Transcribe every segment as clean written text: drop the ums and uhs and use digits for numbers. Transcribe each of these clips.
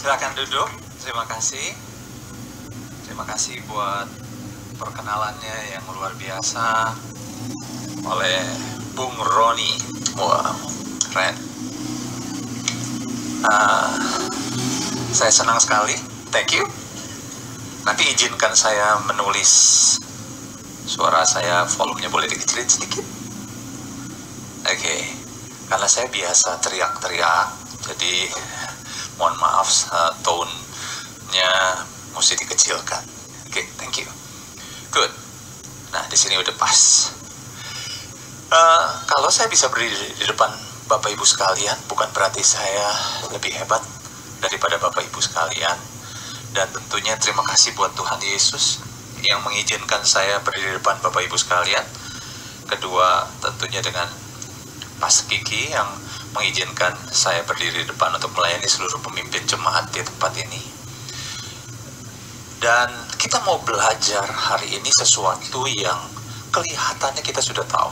Silakan duduk. Terima kasih. Terima kasih buat perkenalannya yang luar biasa oleh Bung Roni. Wow, keren. Saya senang sekali. Thank you. Nanti izinkan saya menulis suara saya, volumenya boleh dikecilin sedikit. Oke. Karena saya biasa teriak-teriak, jadi mohon maaf, tone-nya mesti dikecilkan. Oke, thank you. Good. Nah, di sini udah pas. Kalau saya bisa berdiri di depan Bapak Ibu sekalian, bukan berarti saya lebih hebat daripada Bapak Ibu sekalian. Dan tentunya terima kasih buat Tuhan Yesus yang mengizinkan saya berdiri di depan Bapak Ibu sekalian. Kedua, tentunya dengan Mas Kiki yang mengizinkan saya berdiri di depan untuk melayani seluruh pemimpin jemaat di tempat ini. Dan kita mau belajar hari ini sesuatu yang kelihatannya kita sudah tahu.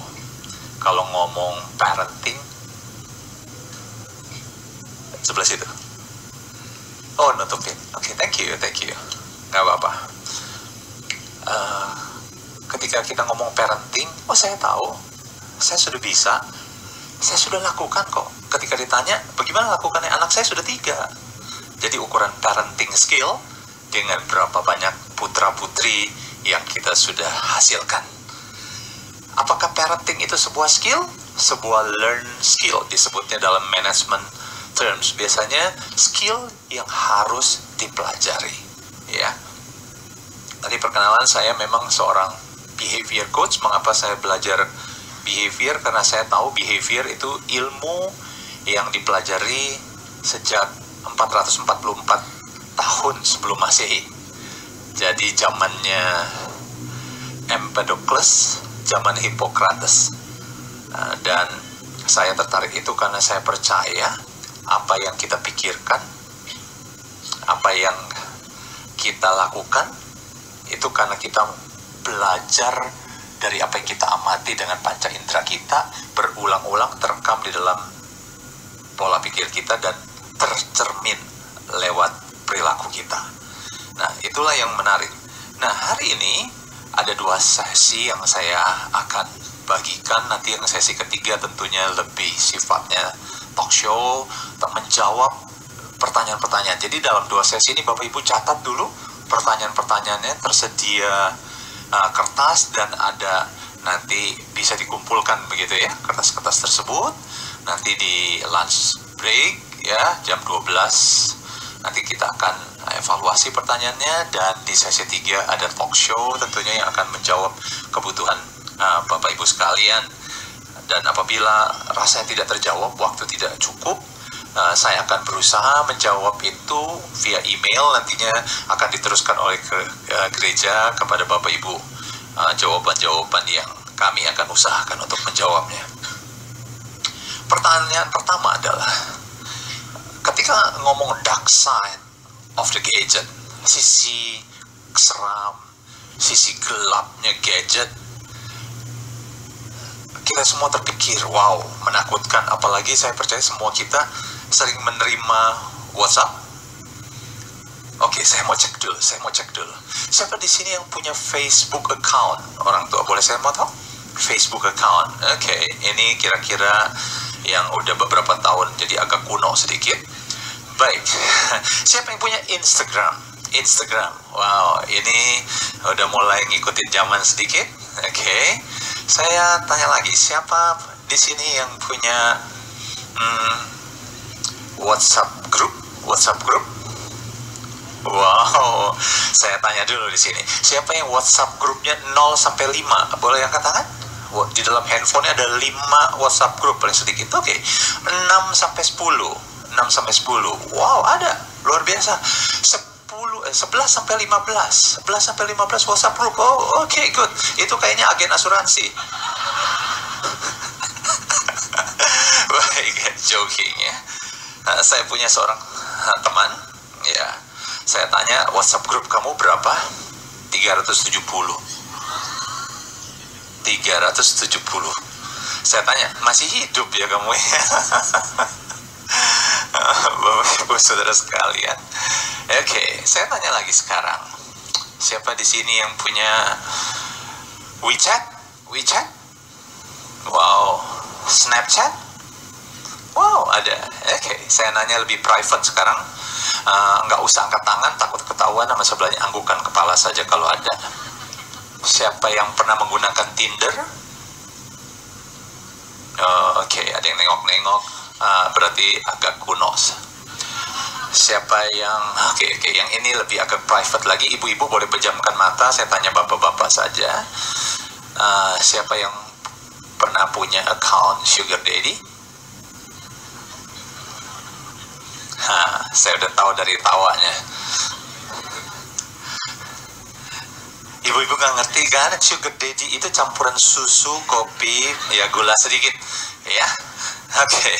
Kalau ngomong parenting, sebelah situ. Oh, nutupin. Oke, thank you. Gak apa-apa. Ketika kita ngomong parenting, oh saya tahu, saya sudah bisa. Saya sudah lakukan kok. Ketika ditanya, bagaimana lakukannya, anak saya sudah 3. Jadi ukuran parenting skill dengan berapa banyak putra-putri yang kita sudah hasilkan. Apakah parenting itu sebuah skill? Sebuah learn skill, disebutnya dalam management terms. Biasanya skill yang harus dipelajari. Ya. Tadi perkenalan, saya memang seorang behavior coach. Mengapa saya belajar behavior? Karena saya tahu behavior itu ilmu yang dipelajari sejak 444 tahun sebelum Masehi. Jadi zamannya Empedocles, zaman Hippocrates. Dan saya tertarik itu karena saya percaya apa yang kita pikirkan, apa yang kita lakukan, itu karena kita belajar dari apa yang kita amati dengan panca indera kita, berulang-ulang terekam di dalam pola pikir kita dan tercermin lewat perilaku kita. Nah, itulah yang menarik. Nah, hari ini ada 2 sesi yang saya akan bagikan. Nanti yang sesi ketiga tentunya lebih sifatnya talk show, untuk menjawab pertanyaan-pertanyaan. Jadi dalam 2 sesi ini Bapak Ibu catat dulu pertanyaan-pertanyaannya, tersedia kertas dan ada nanti bisa dikumpulkan begitu ya, kertas-kertas tersebut. Nanti di lunch break ya jam 12 nanti kita akan evaluasi pertanyaannya, dan di sesi 3 ada talk show tentunya yang akan menjawab kebutuhan Bapak Ibu sekalian. Dan apabila rasanya tidak terjawab, waktu tidak cukup, saya akan berusaha menjawab itu via email. Nantinya akan diteruskan oleh gereja kepada Bapak Ibu jawaban-jawaban yang kami akan usahakan untuk menjawabnya. Pertanyaan pertama adalah, ketika ngomong dark side of the gadget, sisi seram, sisi gelapnya gadget, kita semua terpikir, wow, menakutkan. Apalagi saya percaya semua kita sering menerima WhatsApp. Oke, saya mau cek dulu. Siapa di sini yang punya Facebook account? Orang tua, boleh saya mau tahu? Facebook account. Oke, ini kira-kira yang udah beberapa tahun, jadi agak kuno sedikit. Baik, siapa yang punya Instagram? Wow, ini udah mulai ngikutin zaman sedikit. Oke, saya tanya lagi, siapa di sini yang punya WhatsApp group? Wow, saya tanya dulu di sini, siapa yang WhatsApp grupnya 0 sampai 5? Boleh angkat tangan? Di dalam handphonenya ada 5 WhatsApp grup paling sedikit. Oke, 6 sampai 10. Wow, ada. Luar biasa. 11 sampai 15 WhatsApp group. Oh, oke, good. Itu kayaknya agen asuransi. Baik, joking ya. Saya punya seorang teman, ya. Saya tanya, WhatsApp grup kamu berapa? 370. Saya tanya, masih hidup ya kamu ya? Bapak Ibu Saudara sekalian. Oke, saya tanya lagi sekarang. Siapa di sini yang punya WeChat? WeChat? Wow. Snapchat? Wow, ada. Oke, saya nanya lebih private sekarang. Nggak usah angkat tangan, takut ketahuan sama sebelahnya, anggukan kepala saja kalau ada. Siapa yang pernah menggunakan Tinder? Oke, ada yang nengok-nengok. Berarti agak kuno. Siapa yang oke, yang ini lebih agak private lagi. Ibu-ibu boleh pejamkan mata. Saya tanya bapak-bapak saja. Siapa yang pernah punya account sugar daddy? Saya udah tahu dari tawanya. Ibu-ibu gak ngerti kan, sugar daddy itu campuran susu, kopi, ya gula sedikit, ya. Oke.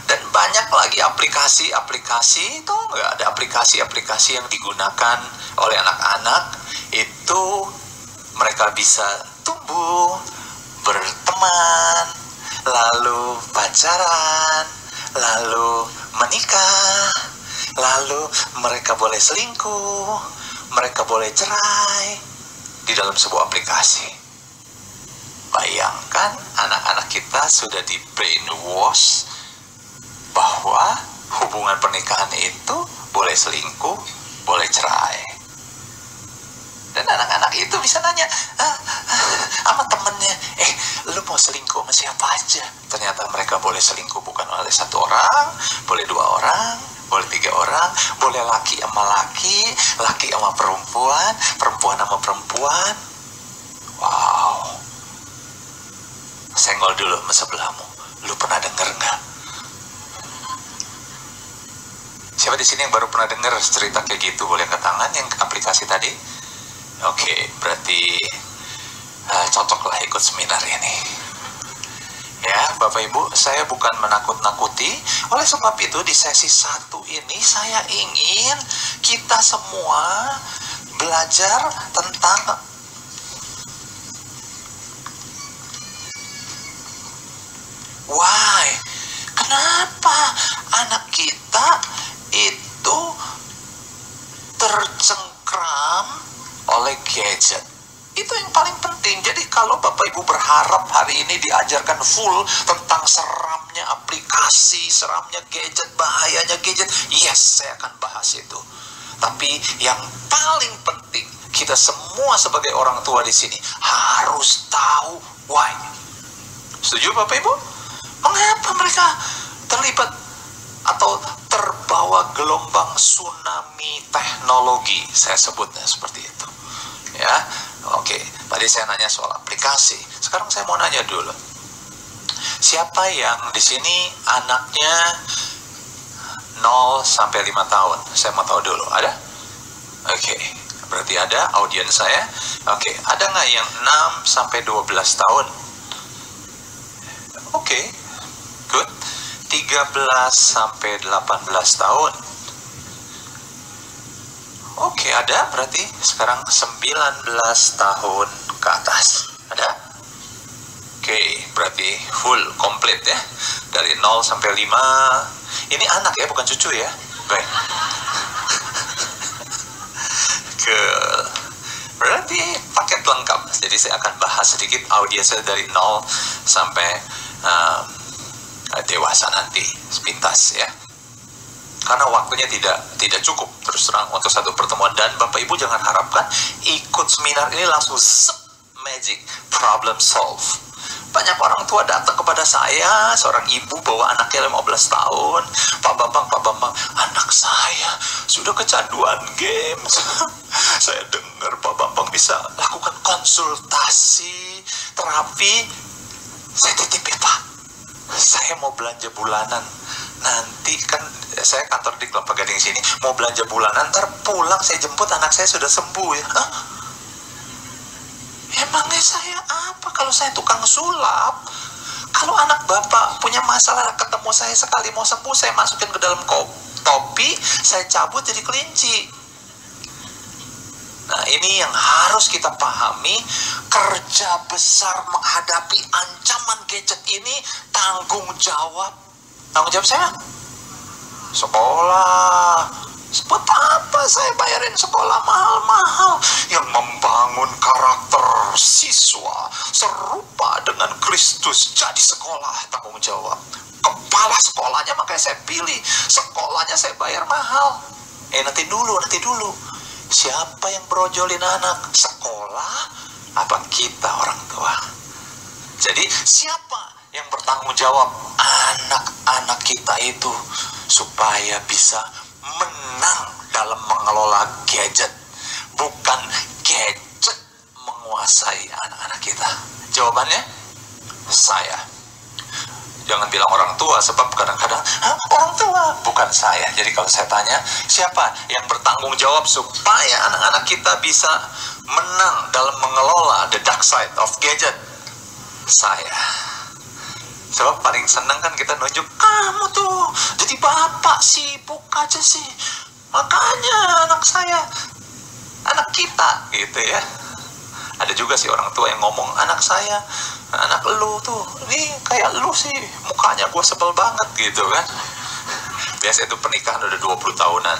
Dan banyak lagi aplikasi-aplikasi itu, nggak ada aplikasi-aplikasi yang digunakan oleh anak-anak itu mereka bisa tumbuh, berteman, lalu pacaran, lalu menikah, lalu mereka boleh selingkuh, mereka boleh cerai di dalam sebuah aplikasi. Bayangkan anak-anak kita sudah di brainwash bahwa hubungan pernikahan itu boleh selingkuh, boleh cerai. Dan anak-anak itu bisa nanya sama temennya, lu mau selingkuh sama siapa aja? Ternyata mereka boleh selingkuh bukan oleh satu orang, boleh dua orang, boleh tiga orang, boleh laki sama laki, laki sama perempuan, perempuan sama perempuan. Wow. Senggol dulu sama sebelahmu. Lu pernah denger nggak? Siapa di sini yang baru pernah denger cerita kayak gitu? Boleh angkat tangan yang aplikasi tadi? Oke, berarti cocoklah ikut seminar ini. Ya, Bapak Ibu, saya bukan menakut-nakuti. Oleh sebab itu, di sesi 1 ini saya ingin kita semua belajar tentang why. Kenapa anak kita itu tercengkram oleh gadget? Itu yang paling penting. Jadi kalau Bapak Ibu berharap hari ini diajarkan full tentang seramnya aplikasi, seramnya gadget, bahayanya gadget, yes, saya akan bahas itu. Tapi yang paling penting, kita semua sebagai orang tua di sini harus tahu why. Setuju Bapak Ibu? Mengapa mereka terlibat atau terbawa gelombang tsunami teknologi? Saya sebutnya seperti itu. Ya, oke. Tadi saya nanya soal aplikasi. Sekarang saya mau nanya dulu. Siapa yang di sini anaknya 0 sampai 5 tahun? Saya mau tahu dulu. Ada? Oke. Berarti ada audiens saya. Oke. Ada nggak yang 6 sampai 12 tahun? Oke. Good. 13 sampai 18 tahun. Oke, ada berarti sekarang 19 tahun ke atas. Ada? Oke, berarti full, komplit ya. Dari 0 sampai 5. Ini anak ya, bukan cucu ya. Baik. Berarti paket lengkap. Jadi saya akan bahas sedikit audiensnya dari 0 sampai dewasa nanti, sepintas ya. Karena waktunya tidak cukup terus terang untuk satu pertemuan. Dan Bapak Ibu jangan harapkan ikut seminar ini langsung magic problem solve. Banyak orang tua datang kepada saya, seorang ibu bawa anaknya 15 tahun. Pak Bambang, anak saya sudah kecanduan games. Saya dengar Pak Bambang bisa lakukan konsultasi, terapi. Saya titip ya Pak, saya mau belanja bulanan. Nanti kan saya kantor di Kelapa Gading sini, mau belanja bulanan, ntar pulang saya jemput anak saya sudah sembuh ya. Hah? Emangnya saya apa kalau saya tukang sulap? Kalau anak bapak punya masalah, ketemu saya sekali mau sembuh, saya masukin ke dalam topi, saya cabut jadi kelinci. Nah, ini yang harus kita pahami. Kerja besar menghadapi ancaman gadget ini tanggung jawab. Tanggung jawab saya? sekolah. Buat apa saya bayarin sekolah mahal-mahal yang membangun karakter siswa serupa dengan Kristus? Jadi sekolah tanggung jawab. Kepala sekolahnya, makanya saya pilih. Sekolahnya saya bayar mahal. Nanti dulu. Siapa yang brojolin anak? Sekolah apa kita orang tua? Jadi siapa yang bertanggung jawab? Anak-anak kita itu supaya bisa menang dalam mengelola gadget, bukan gadget menguasai anak-anak kita. Jawabannya saya. Jangan bilang orang tua, sebab kadang-kadang orang tua, bukan saya. Jadi kalau saya tanya, siapa yang bertanggung jawab supaya anak-anak kita bisa menang dalam mengelola the dark side of gadget? Saya. Sebab paling senang kan kita nunjuk, kamu tuh jadi bapak sibuk aja sih, makanya anak saya, anak kita gitu ya. Ada juga sih orang tua yang ngomong, anak saya, anak lu tuh, ini kayak lu sih, mukanya gue sebel banget gitu kan. Biasa itu pernikahan udah 20 tahunan.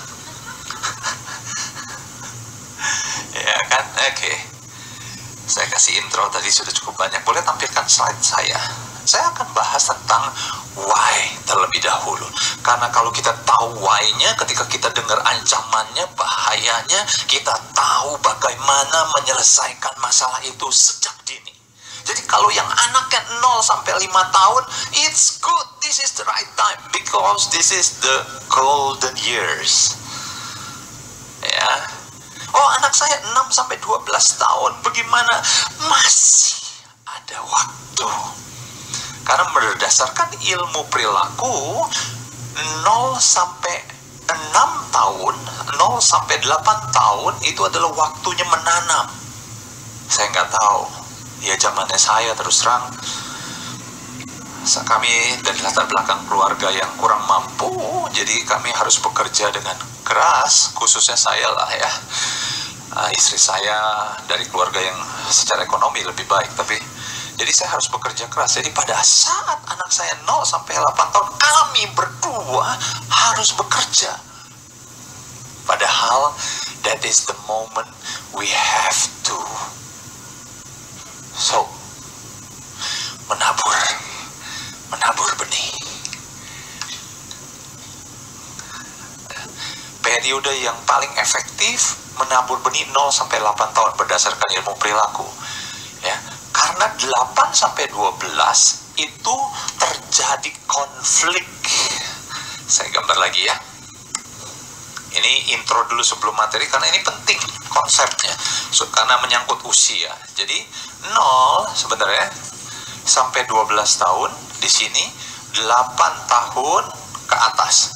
Ya kan, oke. Saya kasih intro tadi sudah cukup banyak. Boleh tampilkan slide saya? Saya akan bahas tentang why terlebih dahulu. Karena kalau kita tahu why-nya, ketika kita dengar ancamannya, bahayanya, kita tahu bagaimana menyelesaikan masalah itu sejak dini. Jadi kalau yang anaknya 0 sampai 5 tahun, it's good. This is the right time. Because this is the golden years. Ya. Oh, anak saya 6 sampai 12 tahun. Bagaimana? Masih ada waktu. Karena berdasarkan ilmu perilaku, 0 sampai 6 tahun, 0 sampai 8 tahun itu adalah waktunya menanam. Saya nggak tahu. Ya zamannya saya terus terang, kami dari latar belakang keluarga yang kurang mampu, jadi kami harus bekerja dengan keras, khususnya saya lah ya. Istri saya dari keluarga yang secara ekonomi lebih baik, tapi jadi saya harus bekerja keras. Jadi pada saat anak saya 0 sampai 8 tahun, kami berdua harus bekerja. Padahal that is the moment we have to menabur benih. Periode yang paling efektif menabur benih 0 sampai 8 tahun berdasarkan ilmu perilaku. Ya, karena 8 sampai 12 itu terjadi konflik. Saya gambar lagi ya. Ini intro dulu sebelum materi karena ini penting konsepnya. Karena menyangkut usia. Jadi 0 sebenarnya sampai 12 tahun di sini, 8 tahun ke atas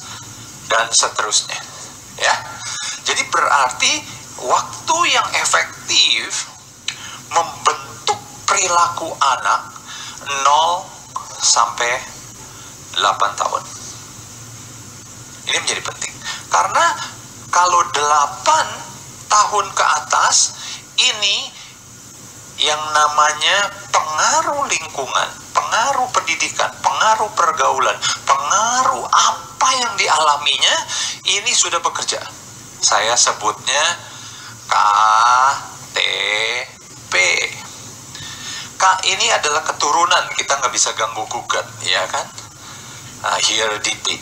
dan seterusnya. Ya. Jadi berarti waktu yang efektif membentuk perilaku anak 0 sampai 8 tahun. Ini menjadi penting. Karena kalau 8 tahun ke atas, ini yang namanya pengaruh lingkungan, pengaruh pendidikan, pengaruh pergaulan, pengaruh apa yang dialaminya, ini sudah bekerja. Saya sebutnya KTP. K ini adalah keturunan, kita nggak bisa ganggu gugat, ya kan? Heredity.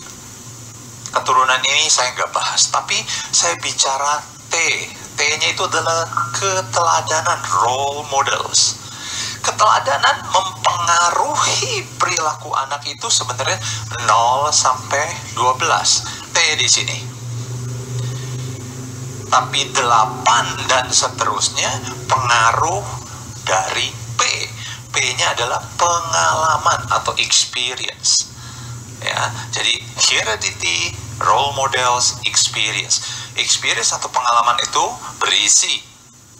Keturunan ini saya nggak bahas, tapi saya bicara T. T-nya itu adalah keteladanan, role models. Keteladanan mempengaruhi perilaku anak itu sebenarnya 0 sampai 12. T di sini. Tapi 8 dan seterusnya pengaruh dari P. P-nya adalah pengalaman atau experience. Ya, jadi heredity, role models, experience. Experience atau pengalaman itu berisi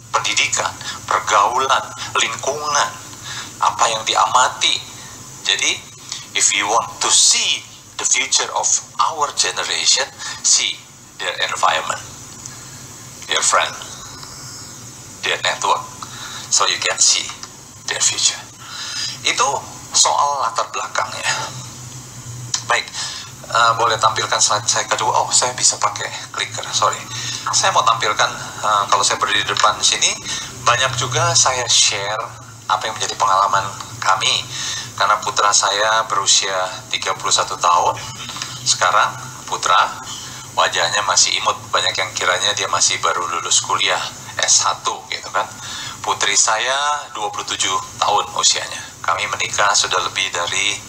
pendidikan, pergaulan, lingkungan, apa yang diamati. Jadi, if you want to see the future of our generation, see their environment, their friend, their network, so you can see their future. Itu soal latar belakangnya. Baik, boleh tampilkan slide saya kedua. Oh, saya bisa pakai clicker, sorry. Saya mau tampilkan, kalau saya berdiri di depan sini, banyak juga saya share apa yang menjadi pengalaman kami. Karena putra saya berusia 31 tahun. Sekarang putra, wajahnya masih imut. Banyak yang kiranya dia masih baru lulus kuliah S1 gitu kan. Putri saya 27 tahun usianya. Kami menikah sudah lebih dari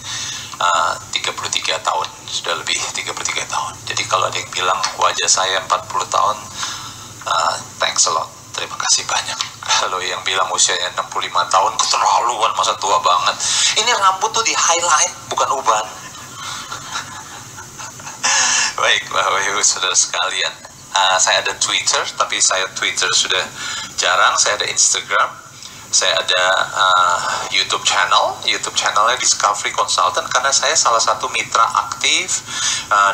33 tahun. Sudah lebih 33 tahun. Jadi kalau ada yang bilang wajah saya 40 tahun, thanks a lot. Terima kasih banyak. Kalau yang bilang usianya 65 tahun, keterlaluan, masa tua banget. Ini rambut tuh di highlight, bukan uban. Baik, Bapak Ibu Saudara sekalian. Saya ada Twitter, tapi saya Twitter sudah jarang. Saya ada Instagram. Saya ada YouTube channel. YouTube channelnya Discovery Consultant, karena saya salah satu mitra aktif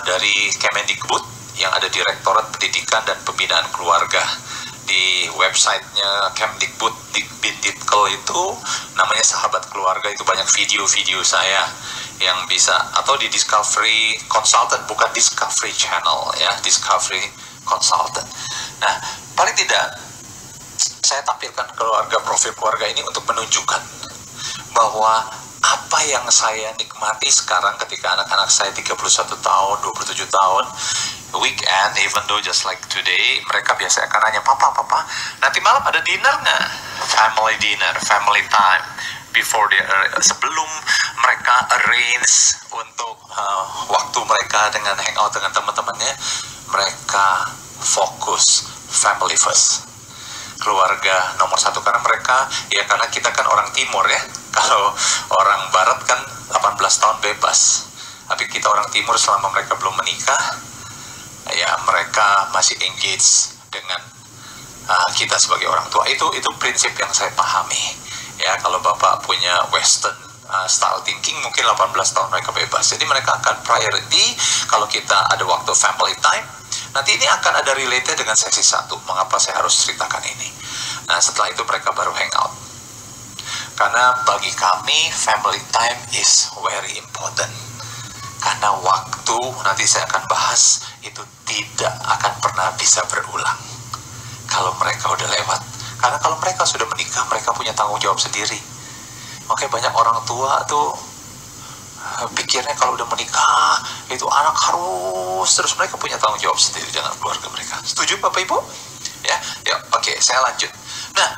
dari Kemendikbud yang ada Direktorat Pendidikan dan Pembinaan Keluarga. Di websitenya Kemdikbud, Dikbinditkel itu namanya Sahabat Keluarga. Itu banyak video-video saya yang bisa, atau di Discovery Consultant, bukan Discovery Channel ya, Discovery Consultant. Nah, paling tidak saya tampilkan keluarga, profil keluarga ini untuk menunjukkan bahwa apa yang saya nikmati sekarang ketika anak-anak saya 31 tahun, 27 tahun, weekend, even though just like today, mereka biasa akan nanya, Papa, nanti malam ada dinner nggak? Family dinner, family time. Before sebelum mereka arrange untuk waktu mereka dengan hangout dengan teman-temannya, mereka fokus family first. Keluarga nomor satu, karena mereka, ya karena kita kan orang timur ya. Kalau orang barat kan 18 tahun bebas. Tapi kita orang timur, selama mereka belum menikah, ya mereka masih engage dengan kita sebagai orang tua. Itu prinsip yang saya pahami. Ya, kalau Bapak punya Western style thinking, mungkin 18 tahun mereka bebas. Jadi mereka akan priority kalau kita ada waktu family time. Nanti ini akan ada relate dengan sesi 1. Mengapa saya harus ceritakan ini? Nah, setelah itu mereka baru hangout. Karena bagi kami, family time is very important. Karena waktu, nanti saya akan bahas, itu tidak akan pernah bisa berulang kalau mereka udah lewat. Karena kalau mereka sudah menikah, mereka punya tanggung jawab sendiri. Makanya banyak orang tua tuh pikirnya kalau udah menikah, itu anak harus, terus mereka punya tanggung jawab sendiri dengan keluarga mereka. Setuju Bapak Ibu? Ya, oke, saya lanjut. Nah,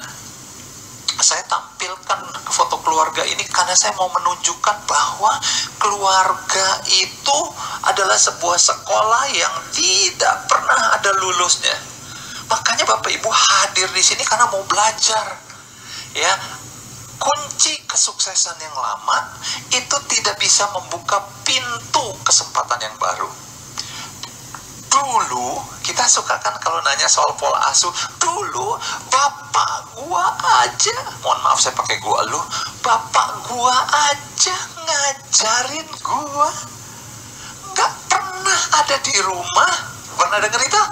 saya tampilkan foto keluarga ini karena saya mau menunjukkan bahwa keluarga itu adalah sebuah sekolah yang tidak pernah ada lulusnya. Makanya Bapak Ibu hadir di sini karena mau belajar. Ya, kunci kesuksesan yang lama itu tidak bisa membuka pintu kesempatan yang baru. Dulu kita suka kan kalau nanya soal pola asuh, dulu bapak gua aja, mohon maaf saya pakai gua lu, bapak gua aja ngajarin gua, nggak pernah ada di rumah. Pernah denger itu?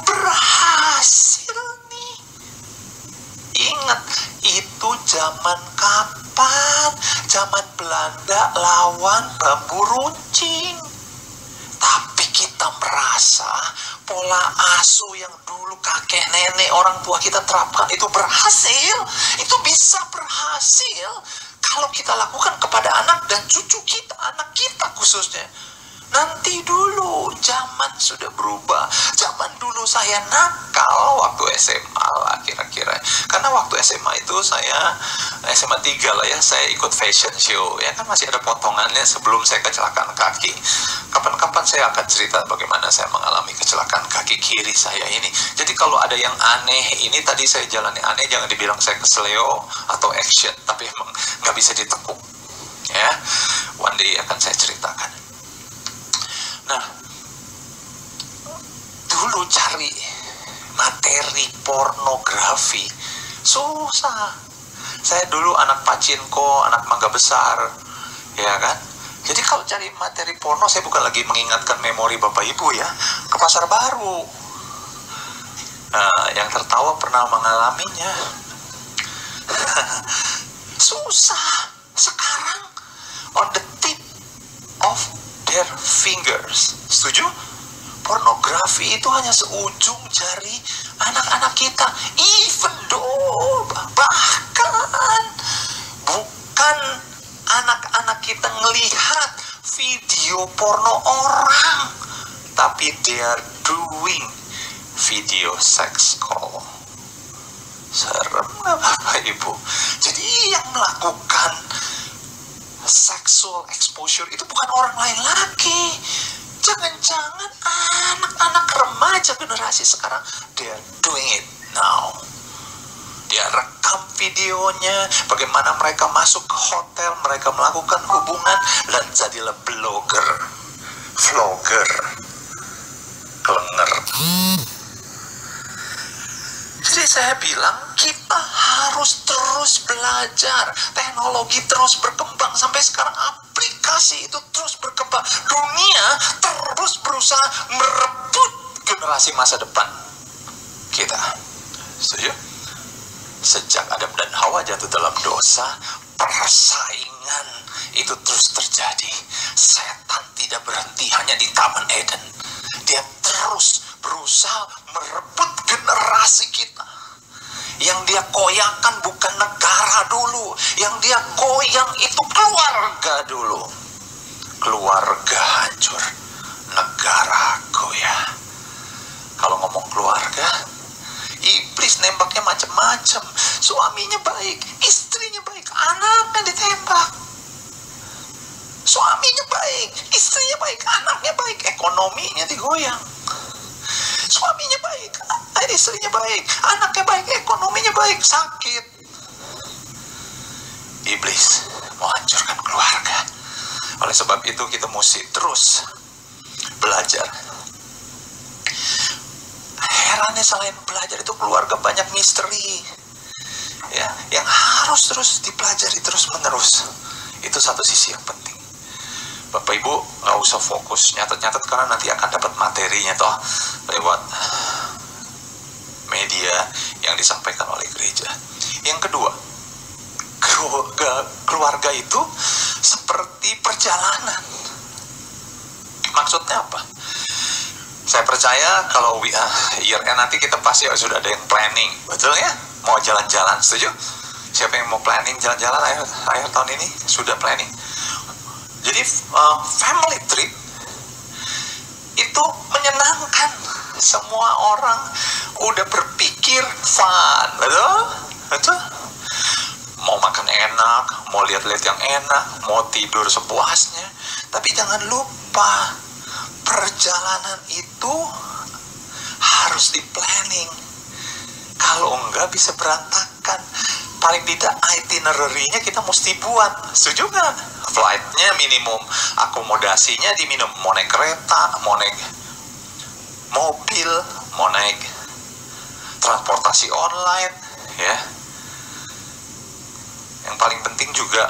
Berhasil nih. Ingat, itu zaman kapan? Zaman Belanda lawan bambu runcing. Tapi kita merasa pola asuh yang dulu kakek nenek orang tua kita terapkan itu berhasil. Itu bisa berhasil kalau kita lakukan kepada anak dan cucu kita, anak kita khususnya. Nanti dulu zaman sudah berubah. Zaman dulu saya nakal waktu SMA lah kira-kira. Karena waktu SMA itu saya SMA 3 lah ya, saya ikut fashion show. Ya kan masih ada potongannya sebelum saya kecelakaan kaki. Kapan-kapan saya akan cerita bagaimana saya mengalami kecelakaan kaki kiri saya ini. Jadi kalau ada yang aneh, ini tadi saya jalani aneh, jangan dibilang saya kesleo atau action. Tapi emang nggak bisa ditekuk. Ya, one day akan saya ceritakan. Nah, dulu cari materi pornografi susah. Saya dulu anak pacinko, anak mangga besar, ya kan? Jadi kalau cari materi porno, saya bukan lagi mengingatkan memori Bapak Ibu ya, ke Pasar Baru. Yang tertawa pernah mengalaminya. Susah. Sekarang on the tip of their their fingers. Setuju? Pornografi itu hanya seujung jari anak-anak kita. Even though, bahkan bukan anak-anak kita ngelihat video porno orang, tapi they are doing video sex call. Serem nggak Bapak Ibu? Jadi yang melakukan sexual exposure itu bukan orang lain lagi. Jangan-jangan anak-anak remaja generasi sekarang, they are doing it now. Dia rekam videonya, bagaimana mereka masuk ke hotel, mereka melakukan hubungan, dan jadilah blogger, vlogger, kelenger. Jadi saya bilang, kita harus terus belajar. Teknologi terus berkembang. Sampai sekarang aplikasi itu terus berkembang. Dunia terus berusaha merebut generasi masa depan kita. Setuju? Sejak Adam dan Hawa jatuh dalam dosa, persaingan itu terus terjadi. Setan tidak berhenti hanya di Taman Eden. Dia terus berusaha merebut generasi kita. Yang dia koyakkan bukan negara dulu. Yang dia goyang itu keluarga dulu. Keluarga hancur, negara goyah. Kalau ngomong keluarga, iblis nembaknya macam-macam. Suaminya baik, istrinya baik, anaknya ditembak. Suaminya baik, istrinya baik, anaknya baik, ekonominya digoyang. Suaminya baik, istrinya baik, anaknya baik, ekonominya baik, sakit. Iblis mau hancurkan keluarga. Oleh sebab itu kita mesti terus belajar. Herannya selain belajar itu keluarga banyak misteri, ya, yang harus terus dipelajari terus menerus. Itu satu sisi yang penting. Bapak Ibu nggak usah fokus nyatet-nyatet, karena nanti akan dapat materinya toh lewat media yang disampaikan oleh gereja. Yang kedua, keluarga itu seperti perjalanan. Maksudnya apa? Saya percaya kalau year end nanti kita pasti sudah ada yang planning, betul ya? Mau jalan-jalan, setuju? Siapa yang mau planning jalan-jalan akhir tahun ini? Sudah planning. Jadi family trip itu menyenangkan. Semua orang udah berpikir fun, betul? Betul? Mau makan enak, mau lihat-lihat yang enak, mau tidur sepuasnya. Tapi jangan lupa, perjalanan itu harus di planning. Kalau enggak bisa berantakan. Paling tidak itinerary-nya kita mesti buat. Setuju nggak? Flight-nya minimum, akomodasinya diminum. Mau naik kereta, mau naik mobil, mau naik transportasi online, ya. Yang paling penting juga,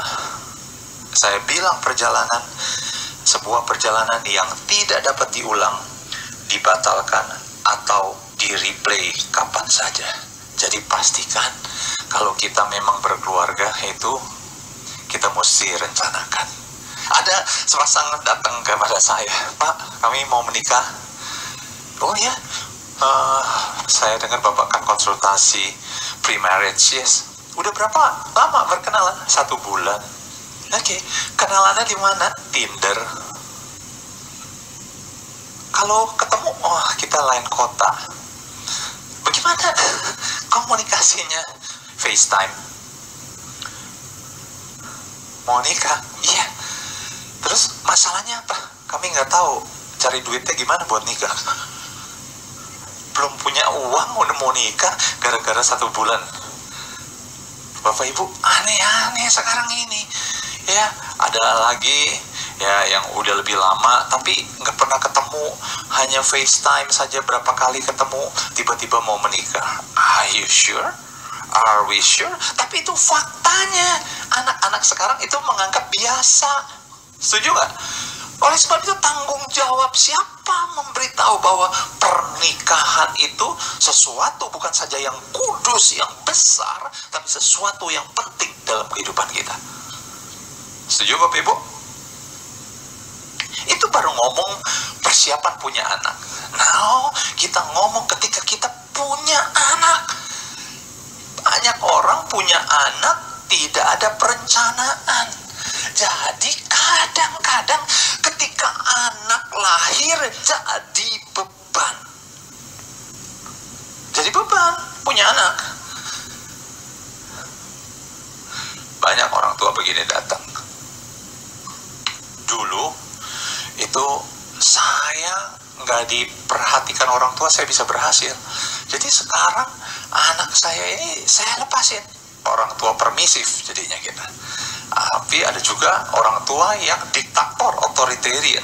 saya bilang perjalanan, sebuah perjalanan yang tidak dapat diulang, dibatalkan, atau di-replay kapan saja. Jadi pastikan kalau kita memang berkeluarga itu kita mesti rencanakan. Ada sepasang datang kepada saya, Pak, kami mau menikah. Oh ya, saya dengar Bapak kan konsultasi pre-marriage, yes. Udah berapa lama berkenalan? 1 bulan. Oke, kenalannya di mana? Tinder. Kalau ketemu, oh kita lain kota. Bagaimana komunikasinya? FaceTime. Mau nikah? Iya. Terus masalahnya apa? Kami nggak tahu cari duitnya gimana buat nikah. Belum punya uang udah mau nikah gara-gara 1 bulan. Bapak Ibu, aneh-aneh sekarang ini. Ya, ada lagi ya yang udah lebih lama tapi nggak pernah ketemu, hanya FaceTime saja berapa kali ketemu, tiba-tiba mau menikah. Are you sure? Are we sure? Tapi itu faktanya. Anak-anak sekarang itu menganggap biasa. Setuju nggak? Oleh sebab itu tanggung jawab siapa memberitahu bahwa pernikahan itu sesuatu bukan saja yang kudus, yang besar, tapi sesuatu yang penting dalam kehidupan kita. Setuju Bapak Ibu? Itu baru ngomong persiapan punya anak. Now, kita ngomong ketika kita punya anak. Banyak orang punya anak tidak ada perencanaan. Jadi kadang-kadang ketika anak lahir jadi beban. Jadi beban punya anak. Banyak orang tua begini datang. Dulu itu saya nggak diperhatikan orang tua, saya bisa berhasil. Jadi sekarang anak saya ini saya lepasin. Orang tua permisif jadinya kita. Tapi ada juga orang tua yang diktator, otoritarian.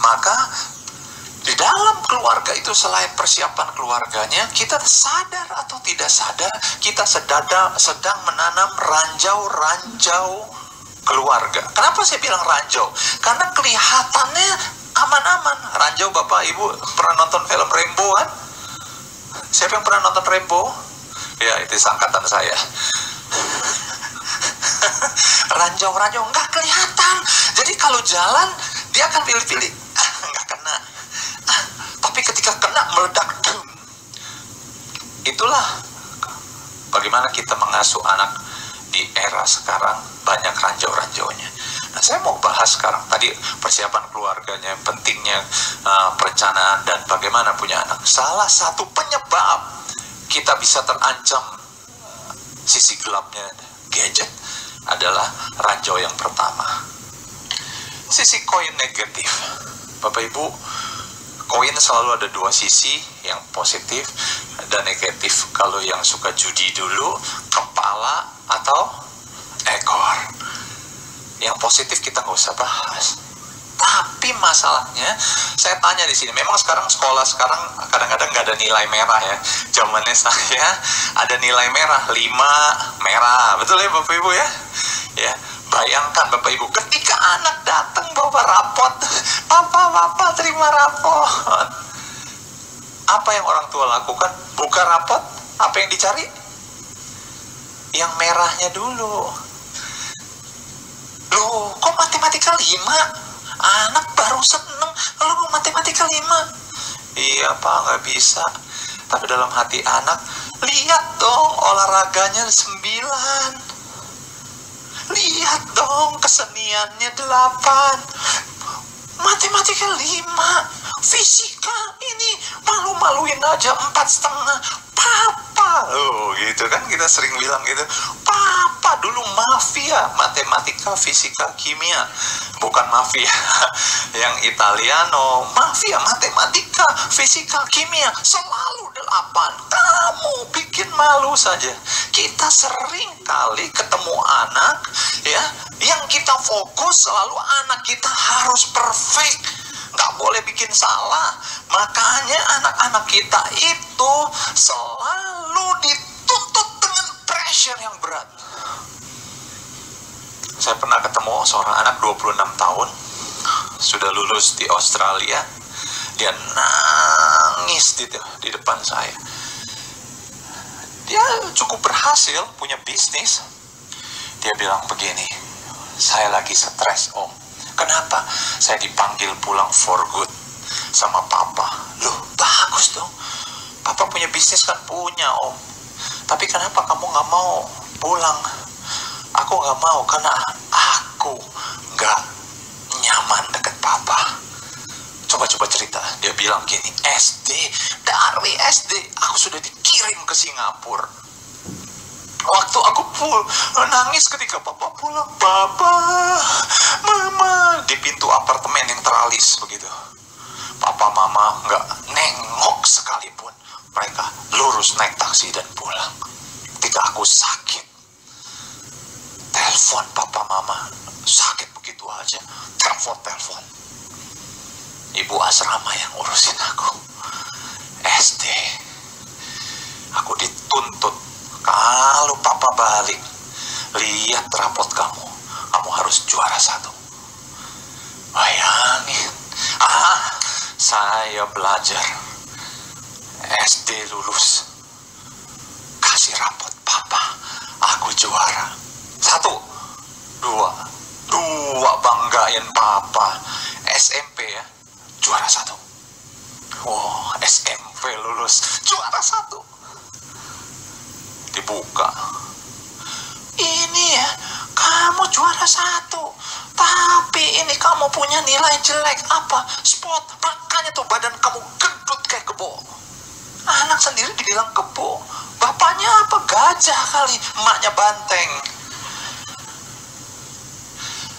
Maka di dalam keluarga itu, selain persiapan keluarganya, kita sadar atau tidak sadar, kita sedang menanam ranjau-ranjau keluarga. Kenapa saya bilang ranjau? Karena kelihatannya aman-aman. Ranjau, Bapak Ibu pernah nonton film Rambo kan? Siapa yang pernah nonton Rambo? Ya, itu angkatan saya. Ranjau-ranjau nggak kelihatan. Jadi kalau jalan dia akan pilih-pilih. Nggak kena. Tapi ketika kena meledak. Itulah bagaimana kita mengasuh anak di era sekarang, banyak ranjau-ranjaunya. Nah, saya mau bahas sekarang tadi persiapan keluarganya, pentingnya perencanaan dan bagaimana punya anak. Salah satu penyebab kita bisa terancam sisi gelapnya gadget adalah ranjau yang pertama. Sisi koin negatif. Bapak Ibu, koin selalu ada dua sisi, yang positif dan negatif. Kalau yang suka judi dulu, kepala atau ekor. Yang positif kita nggak usah bahas. Tapi masalahnya, saya tanya di sini, memang sekarang sekolah sekarang kadang-kadang nggak ada nilai merah ya. Zamannya saya ada nilai merah, 5 merah, betul ya Bapak Ibu ya? Ya, bayangkan Bapak Ibu, ketika anak datang bawa rapot, Papa terima rapot. Apa yang orang tua lakukan? Buka rapot, apa yang dicari? Yang merahnya dulu. Loh, kok matematika 5? Anak baru seneng, lalu matematika 5. Iya Pak, nggak bisa. Tapi dalam hati anak, lihat dong olahraganya 9. Lihat dong keseniannya 8. Matematika 5. Fisika ini malu-maluin aja 4,5. Papa, oh gitu kan, kita sering bilang gitu. Papa dulu mafia matematika, fisika, kimia. Bukan mafia yang Italiano, mafia matematika, fisika, kimia selalu 8. Kamu bikin malu saja. Kita sering kali ketemu anak ya, yang kita fokus selalu anak kita harus perfect, nggak boleh bikin salah. Makanya anak-anak kita itu selalu dituntut dengan pressure yang berat. Saya pernah ketemu seorang anak 26 tahun, sudah lulus di Australia. Dia nangis di depan saya. Dia cukup berhasil, punya bisnis. Dia bilang begini, saya lagi stres Om. Kenapa? Saya dipanggil pulang for good sama Papa. Loh, bagus dong. Papa punya bisnis kan? Punya Om. Tapi kenapa kamu nggak mau pulang? Aku nggak mau karena aku nggak nyaman deket Papa. Coba cerita. Dia bilang gini, dari SD aku sudah dikirim ke Singapura. Waktu aku nangis ketika Papa pulang, Papa, Mama, di pintu apartemen yang teralis begitu. Papa, Mama nggak nengok sekalipun. Mereka lurus naik taksi dan pulang. Ketika aku sakit, telepon Papa, Mama, sakit begitu aja, telepon. Ibu asrama yang urusin aku. SD, aku dituntut. Kalau Papa balik, lihat rapot kamu harus juara 1. Bayangin, saya belajar SD lulus, kasih rapot Papa, aku juara 1, 2, banggain Papa. SMP ya, juara 1. Wow, SMP lulus juara 1. Dibuka, ini ya, kamu juara 1, tapi ini kamu punya nilai jelek. Apa? Sport. Makanya tuh badan kamu gendut kayak kebo. Anak sendiri dibilang kebo. Bapaknya apa? Gajah kali. Emaknya banteng.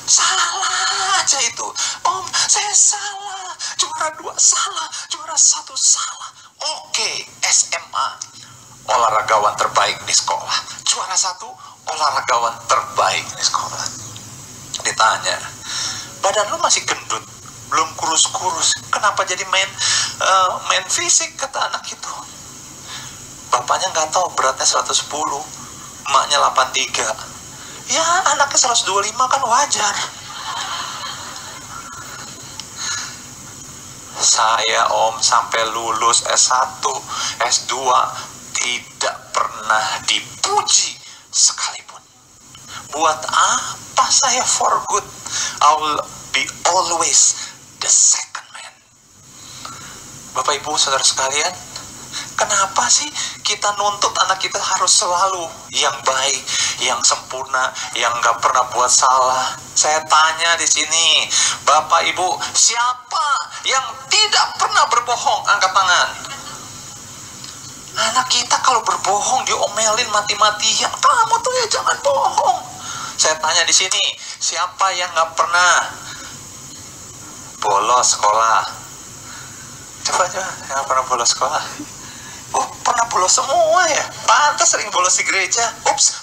Salah aja itu. Om, saya salah. Juara 2 salah, juara 1 salah. Oke, SMA, olahragawan terbaik di sekolah. Juara 1, olahragawan terbaik di sekolah. Ditanya, badan lu masih gendut, belum kurus-kurus, kenapa jadi main fisik, kata anak itu. Bapaknya nggak tahu beratnya 110, emaknya 83. Ya, anaknya 125 kan wajar. Saya om sampai lulus S1, S2 tidak pernah dipuji sekalipun. Buat apa saya for good? I will be always the second man. Bapak Ibu saudara sekalian, kenapa sih kita nuntut anak kita harus selalu yang baik, yang sempurna, yang gak pernah buat salah? Saya tanya di sini, Bapak Ibu, siapa yang tidak pernah berbohong? Angkat tangan. Anak kita kalau berbohong diomelin mati-matian. Kamu tuh ya jangan bohong. Saya tanya di sini, siapa yang gak pernah bolos sekolah? Coba, yang gak pernah bolos sekolah. Oh, pernah bolos semua ya? Pantas sering bolos di gereja. Ups.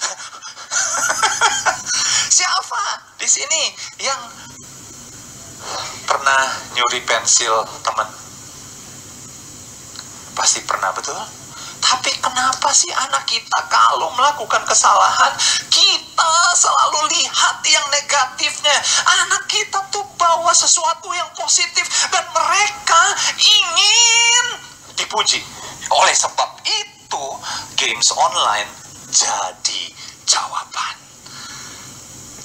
Siapa di sini yang pernah nyuri pensil teman? Pasti pernah, betul? Tapi kenapa sih anak kita kalau melakukan kesalahan, kita selalu lihat yang negatifnya? Anak kita tuh bawa sesuatu yang positif dan mereka ingin dipuji. Oleh sebab itu, games online jadi jawaban.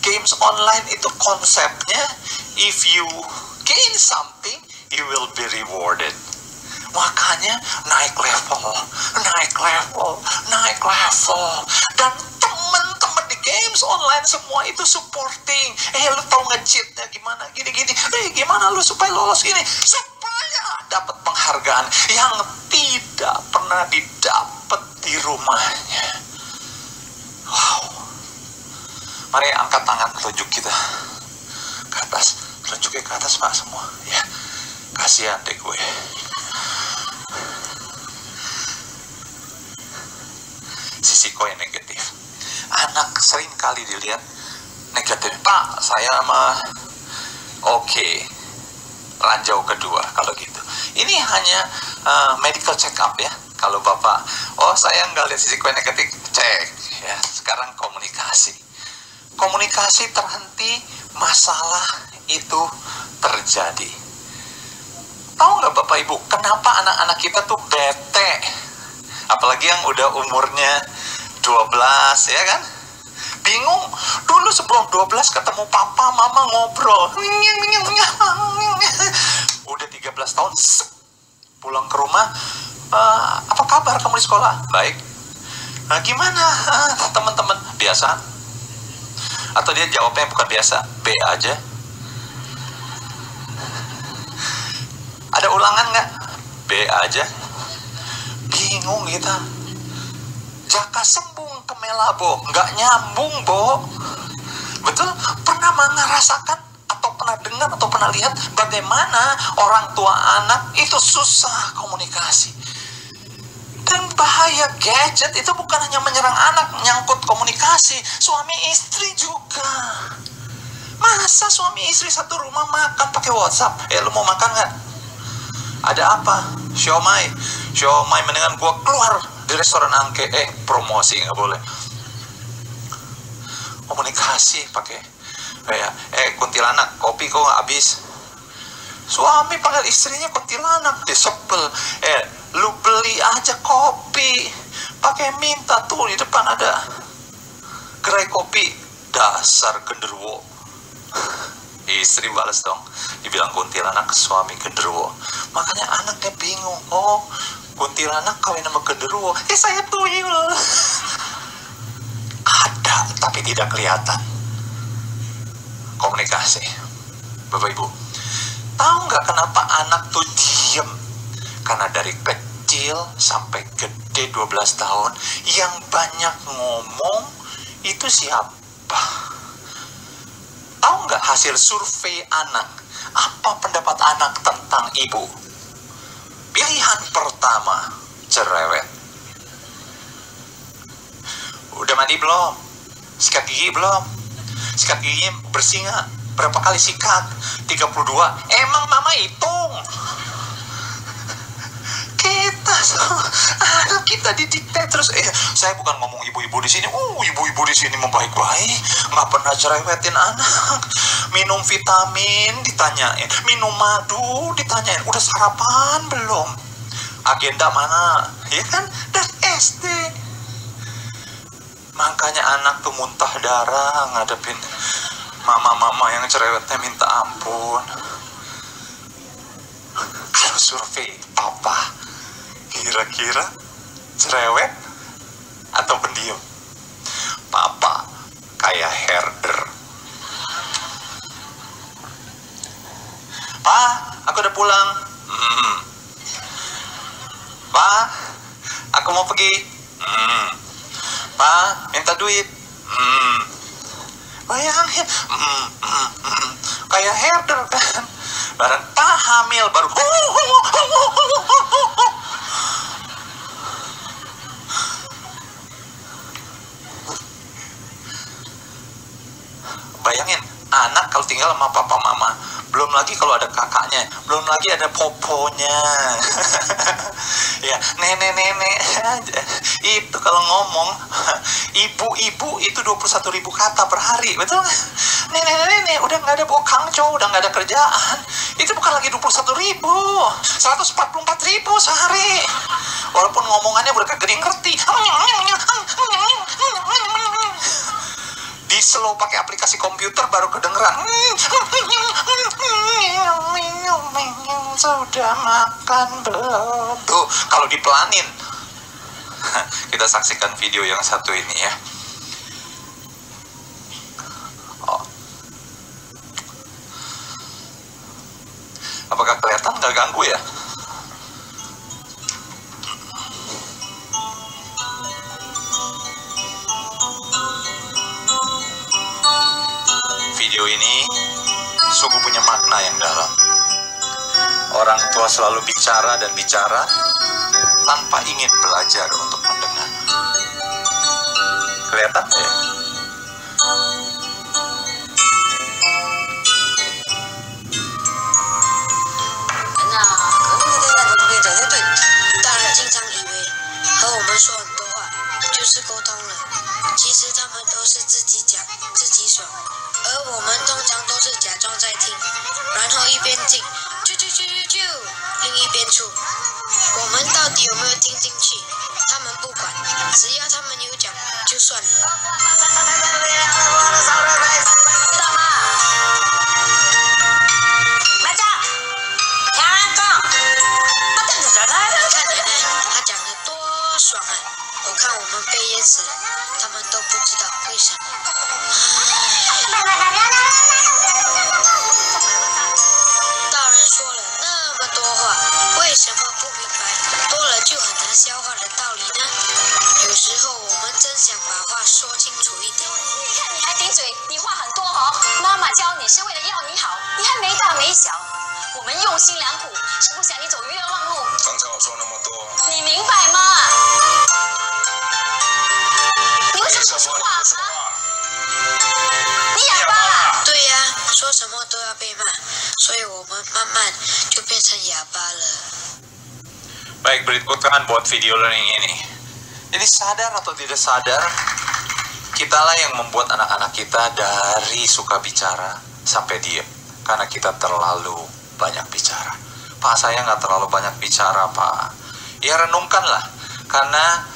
Games online itu konsepnya, if you gain something, you will be rewarded. Makanya naik level. Dan temen-temen di games online semua itu supporting. Lu tau nge-cheatnya gimana, gini-gini. Gimana lu supaya lolos gini? Supaya dapat penghargaan yang tidak pernah didapat di rumahnya. Wow. Mari angkat tangan, telunjuk kita ke atas. Telunjuknya ke atas, Pak, semua. Ya, kasihan deh gue. Sisi yang negatif. Anak sering kali dilihat negatif. Pak, saya mah oke. Ranjau kedua kalau gitu. Ini hanya medical check up ya. Kalau Bapak, saya nggak lihat sisi yang negatif, cek. Ya, sekarang komunikasi. Komunikasi terhenti, masalah itu terjadi. Tahu nggak Bapak Ibu, kenapa anak-anak kita tuh bete? Apalagi yang udah umurnya 12, ya kan? Bingung. Dulu sebelum 12 ketemu papa, mama ngobrol. Udah 13 tahun, pulang ke rumah, apa kabar kamu di sekolah? Baik. Nah, gimana teman-teman? Biasa. Atau dia jawabnya bukan biasa, B aja. Ada ulangan nggak? B aja. Bingung kita. Jaka sembung ke melabo, nggak nyambung, Bo. Betul? Pernah merasakan atau pernah dengar atau pernah lihat bagaimana orang tua anak itu susah komunikasi? Dan bahaya gadget itu bukan hanya menyerang anak, nyangkut komunikasi, suami istri juga. Masa suami istri satu rumah makan pakai WhatsApp? Lu mau makan nggak? Ada apa? Siomay mendingan gua keluar di restoran angke. Promosi nggak boleh. Komunikasi pakai kayak kuntilanak, kopi kok nggak habis. Suami panggil istrinya kuntilanak, disebel. Lu beli aja kopi, pakai minta tuh di depan ada gerai kopi. Dasar genderuwo. Istri balas dong, dibilang kuntilanak suami genderuwo. Makanya anaknya bingung, oh kuntilanak kawin sama genderuwo, saya tuyul. Ada tapi tidak kelihatan. Komunikasi. Bapak Ibu, tahu nggak kenapa anak tuh diem? Karena dari kecil sampai gede 12 tahun yang banyak ngomong itu siapa? Tahu nggak hasil survei anak? Apa pendapat anak tentang ibu? Pilihan pertama, cerewet. Udah mandi belum? Sikat gigi belum? Sikat giginya bersih nggak? Berapa kali sikat? 32. Emang mama hitung? Anak kita didikte terus. Saya bukan ngomong ibu-ibu di sini. Ibu-ibu di sini membaik-baik, nggak pernah cerewetin anak. Minum vitamin ditanyain, minum madu ditanyain, udah sarapan belum? Agenda mana? Ya kan? Dan SD. Makanya anak tuh muntah darah ngadepin mama-mama yang cerewetnya minta ampun. Kalau survei papa, kira-kira cerewet atau pendiam? Papa kayak herder. Pa, aku udah pulang. Pa, aku mau pergi. Pa, minta duit. Bayangin, kayak herder kan. Barang pa hamil baru. Bayangin, anak kalau tinggal sama papa mama, belum lagi kalau ada kakaknya, belum lagi ada poponya. Ya, nenek-nenek aja. Itu kalau ngomong, ibu-ibu itu 21.000 kata per hari, betul nggak? Nenek-nenek udah nggak ada bokangco, udah nggak ada kerjaan. Itu bukan lagi 21.000, 144.000 sehari. Walaupun ngomongannya mereka gede ngerti. Di slow pakai aplikasi komputer baru kedengeran. Sudah makan belum? Tuh, kalau dipelanin. Kita saksikan video yang satu ini ya. Oh. Apakah kelihatan nggak ganggu ya? Video ini sungguh punya makna yang dalam. Orang tua selalu bicara dan bicara tanpa ingin belajar untuk mendengar. Kelihatan ya? Baik, berikutkan buat video learning ini. Jadi sadar atau tidak sadar, kitalah yang membuat anak-anak kita dari suka bicara sampai diam. Karena kita terlalu banyak bicara. Pak, saya nggak terlalu banyak bicara, Pak. Ya renungkanlah. Karena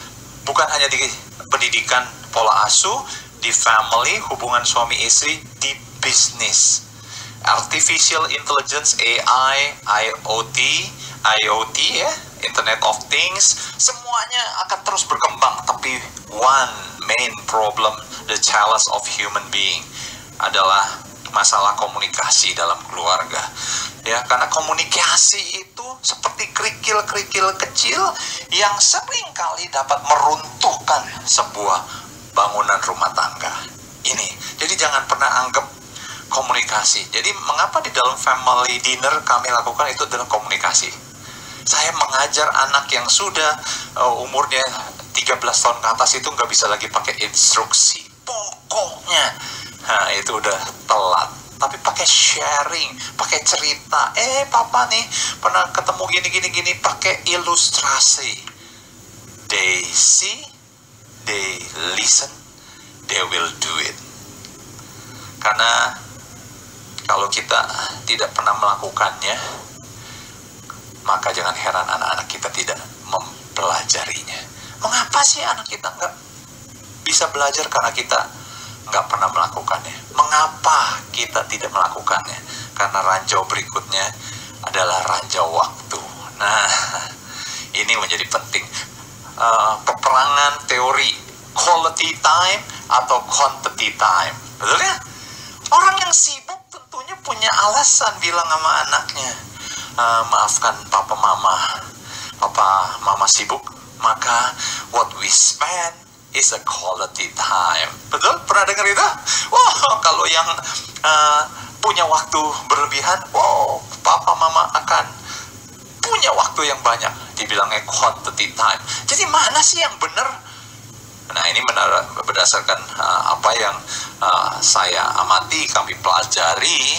bukan hanya di pendidikan, pola asuh, di family, hubungan suami istri, di bisnis. artificial intelligence, AI, IoT ya, Internet of Things, semuanya akan terus berkembang. Tapi one main problem, the challenge of human being adalah masalah komunikasi dalam keluarga. Ya, karena komunikasi itu seperti kerikil-kerikil kecil yang seringkali dapat meruntuhkan sebuah bangunan rumah tangga. Ini, jadi jangan pernah anggap komunikasi. Jadi mengapa di dalam family dinner kami lakukan itu adalah komunikasi. Saya mengajar anak yang sudah umurnya 13 tahun ke atas itu nggak bisa lagi pakai instruksi. Pokoknya, nah itu udah telat. Tapi pakai sharing, pakai cerita. Papa nih pernah ketemu gini, pakai ilustrasi. They see, they listen, they will do it. Karena kalau kita tidak pernah melakukannya, maka jangan heran anak-anak kita tidak mempelajarinya. Mengapa sih anak kita nggak bisa belajar? Karena kita nggak pernah melakukannya. Mengapa kita tidak melakukannya? Karena ranjau berikutnya adalah ranjau waktu. Nah, ini menjadi penting. Peperangan teori, quality time atau quantity time. Betul ya? Orang yang sibuk tentunya punya alasan bilang sama anaknya, maafkan papa mama sibuk, maka what we spend is a quality time. Betul? Pernah dengar itu? Kalau yang punya waktu berlebihan, papa mama akan punya waktu yang banyak. Dibilangnya quantity time. Jadi mana sih yang benar? Nah, ini berdasarkan apa yang saya amati, kami pelajari,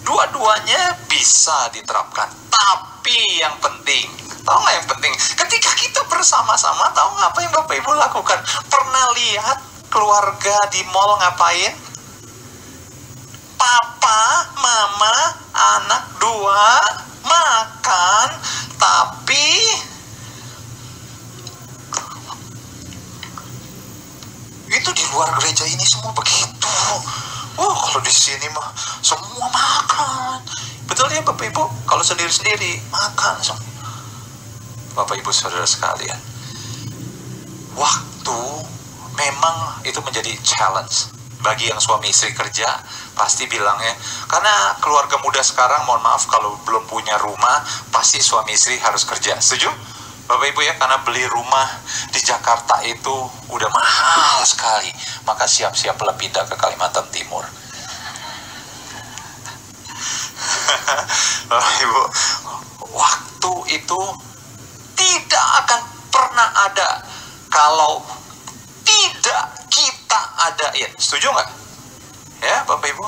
dua-duanya bisa diterapkan. Tapi yang penting, tahu nggak yang penting? Ketika kita bersama-sama, tahu nggak apa yang Bapak Ibu lakukan? Pernah lihat keluarga di mall ngapain? Papa, mama, anak dua makan, tapi itu di luar gereja ini semua begitu. Kalau di sini mah semua makan. Betul ya Bapak Ibu? Kalau sendiri-sendiri makan semua. Bapak Ibu saudara sekalian, waktu memang itu menjadi challenge bagi yang suami istri kerja. Pasti bilangnya, karena keluarga muda sekarang, mohon maaf kalau belum punya rumah, pasti suami istri harus kerja. Setuju? Bapak Ibu ya, karena beli rumah di Jakarta itu udah mahal sekali. Maka siap-siaplah pindah ke Kalimantan Timur. Bapak Ibu, waktu itu tidak akan pernah ada kalau tidak kita adain. Setuju nggak? Ya Bapak Ibu,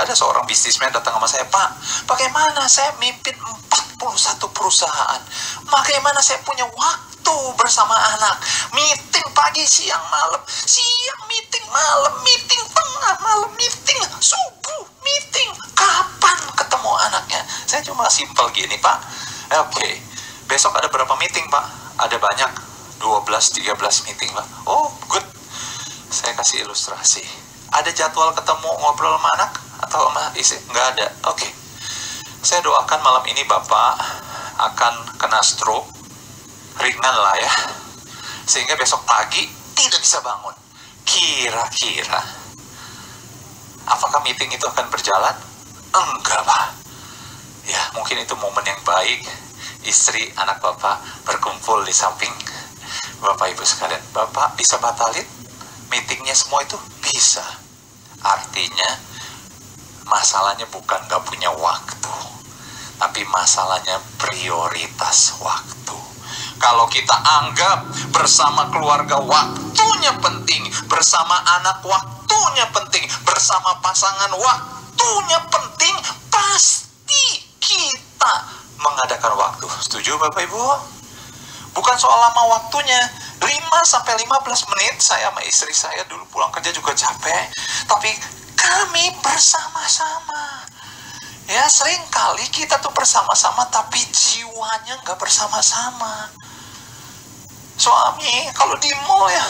ada seorang bisnismen datang sama saya, Pak, bagaimana saya mimpin 41 perusahaan, bagaimana saya punya waktu bersama anak, meeting pagi, siang, malam, siang meeting, malam meeting, tengah malam meeting, subuh meeting, kapan ketemu anaknya? Saya cuma simpel gini, Pak, oke, besok ada berapa meeting, Pak? Ada banyak, 12-13 meeting, Pak. Oh good, saya kasih ilustrasi. Ada jadwal ketemu ngobrol sama anak atau sama istri? Nggak ada. Oke. Saya doakan malam ini Bapak akan kena stroke, ringan lah ya, sehingga besok pagi tidak bisa bangun. Kira-kira apakah meeting itu akan berjalan? Enggak, Pak. Ya, mungkin itu momen yang baik. Istri, anak Bapak berkumpul di samping Bapak Ibu sekalian. Bapak bisa batalin meetingnya semua itu? Bisa. Artinya masalahnya bukan gak punya waktu, tapi masalahnya prioritas waktu. Kalau kita anggap bersama keluarga waktunya penting, bersama anak waktunya penting, bersama pasangan waktunya penting, pasti kita mengadakan waktu. Setuju Bapak Ibu? Bukan soal lama waktunya, 5-15 menit. Saya sama istri saya dulu pulang kerja juga capek, tapi kami bersama-sama. Ya, sering kali kita tuh bersama-sama, tapi jiwanya nggak bersama-sama. Suami kalau di mall ya,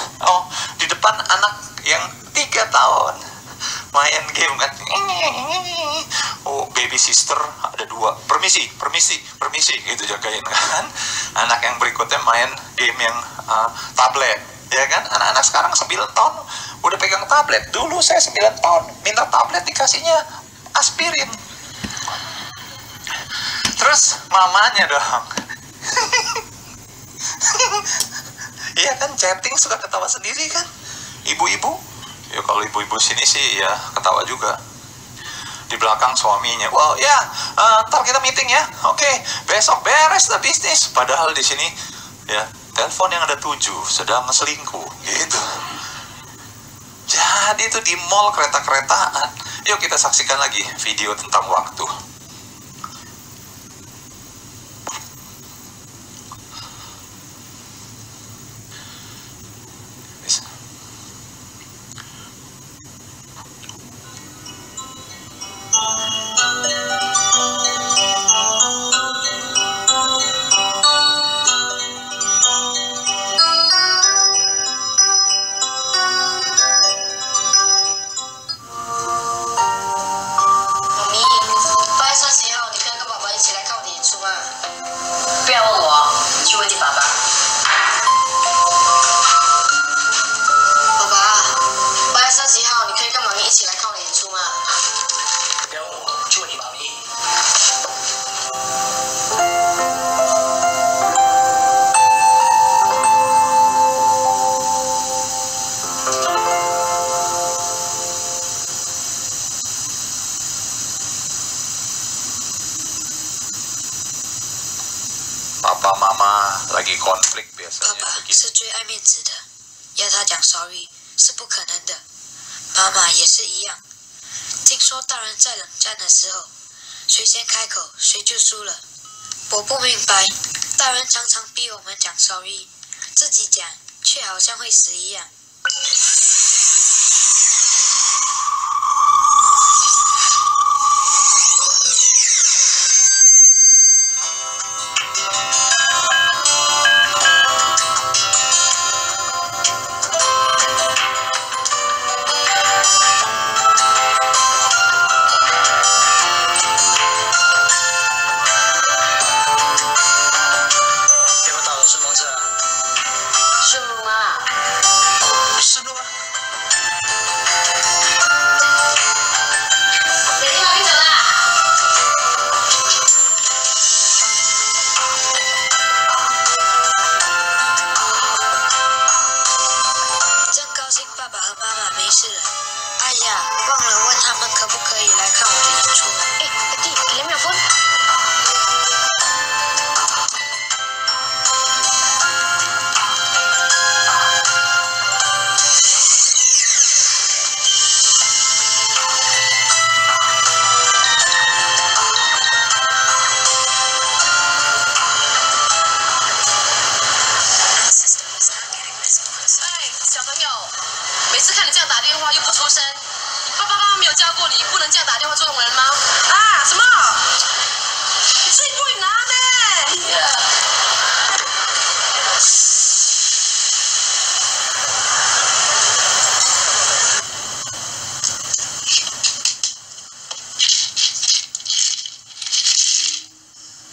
di depan anak yang 3 tahun, main game kan. Oh, baby sister ada 2, permisi gitu jagain kan. Anak yang berikutnya main game yang tablet, ya kan. Anak-anak sekarang 9 tahun udah pegang tablet. Dulu saya 9 tahun minta tablet dikasihnya aspirin. Terus mamanya dong. Iya kan, chatting suka ketawa sendiri kan. Ibu-ibu, ya kalau ibu-ibu sini sih ya ketawa juga. Di belakang suaminya, wow ya, ntar kita meeting ya. Oke, besok beres the bisnis. Padahal di sini ya telepon yang ada 7 sedang selingkuh gitu. Jadi itu di mall kereta-keretaan. Yuk kita saksikan lagi video tentang waktu. Papa mama lagi konflik biasanya. 爸爸是最爱面子的，要他讲 sorry 是不可能的。妈妈也是一样。听说大人在冷战的时候，谁先开口谁就输了。我不明白，大人常常逼我们讲 sorry， 自己讲却好像会死一样。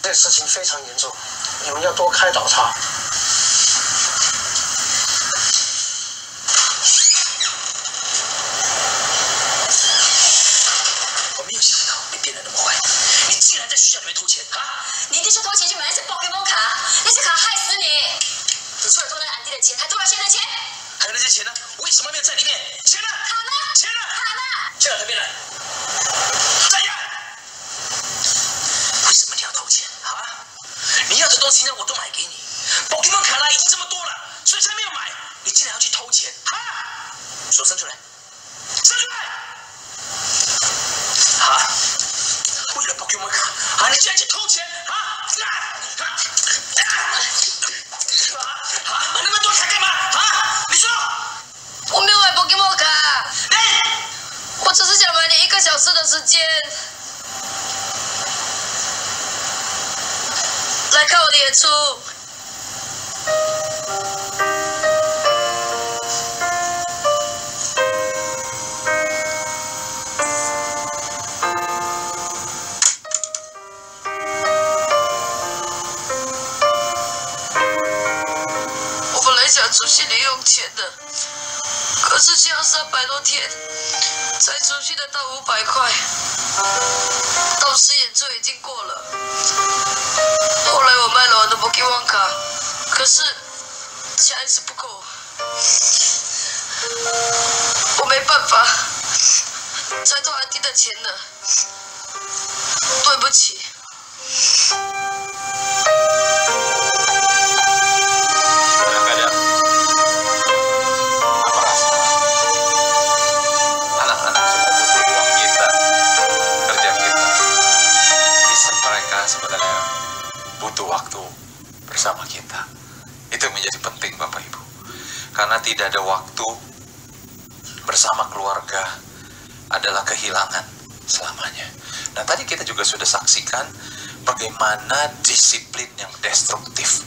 这事情非常严重，你们要多开导他。我没有想到你变得那么坏，你竟然在学校里面偷钱啊！你一定是偷钱去买那些Pokemon卡，那些卡害死你！你除了偷那个安迪的钱，还偷了谁的钱？还有那些钱呢？为什么没有在里面？钱呢？卡呢？钱呢？卡呢？去哪边来？站下！为什么你要偷钱啊？你要的东西呢，我都买给你。Pokemon卡啦已经这么多了，所以才没有买。你竟然要去偷钱啊！手伸出来，伸出来！啊！为了 Pokemon 卡啊，你竟然去偷钱啊！买那么多卡干嘛？啊！你说！我没有买 Pokemon 卡，我只是想买你1个小时的时间，来看我的演出。甲主席零用钱的，可是这样300多天，才储蓄得到500块，到10点就已经过了。后来我卖了我的 Pokemon 卡，可是钱还是不够，我没办法再偷安迪的钱了，对不起。Kadang-kadang aku rasa anak-anak sudah butuh uang kita, kerja kita. Bisa mereka sebenarnya butuh waktu bersama kita. Itu menjadi penting Bapak Ibu. Karena tidak ada waktu bersama keluarga adalah kehilangan selamanya. Nah, tadi kita juga sudah saksikan bagaimana disiplin yang destruktif.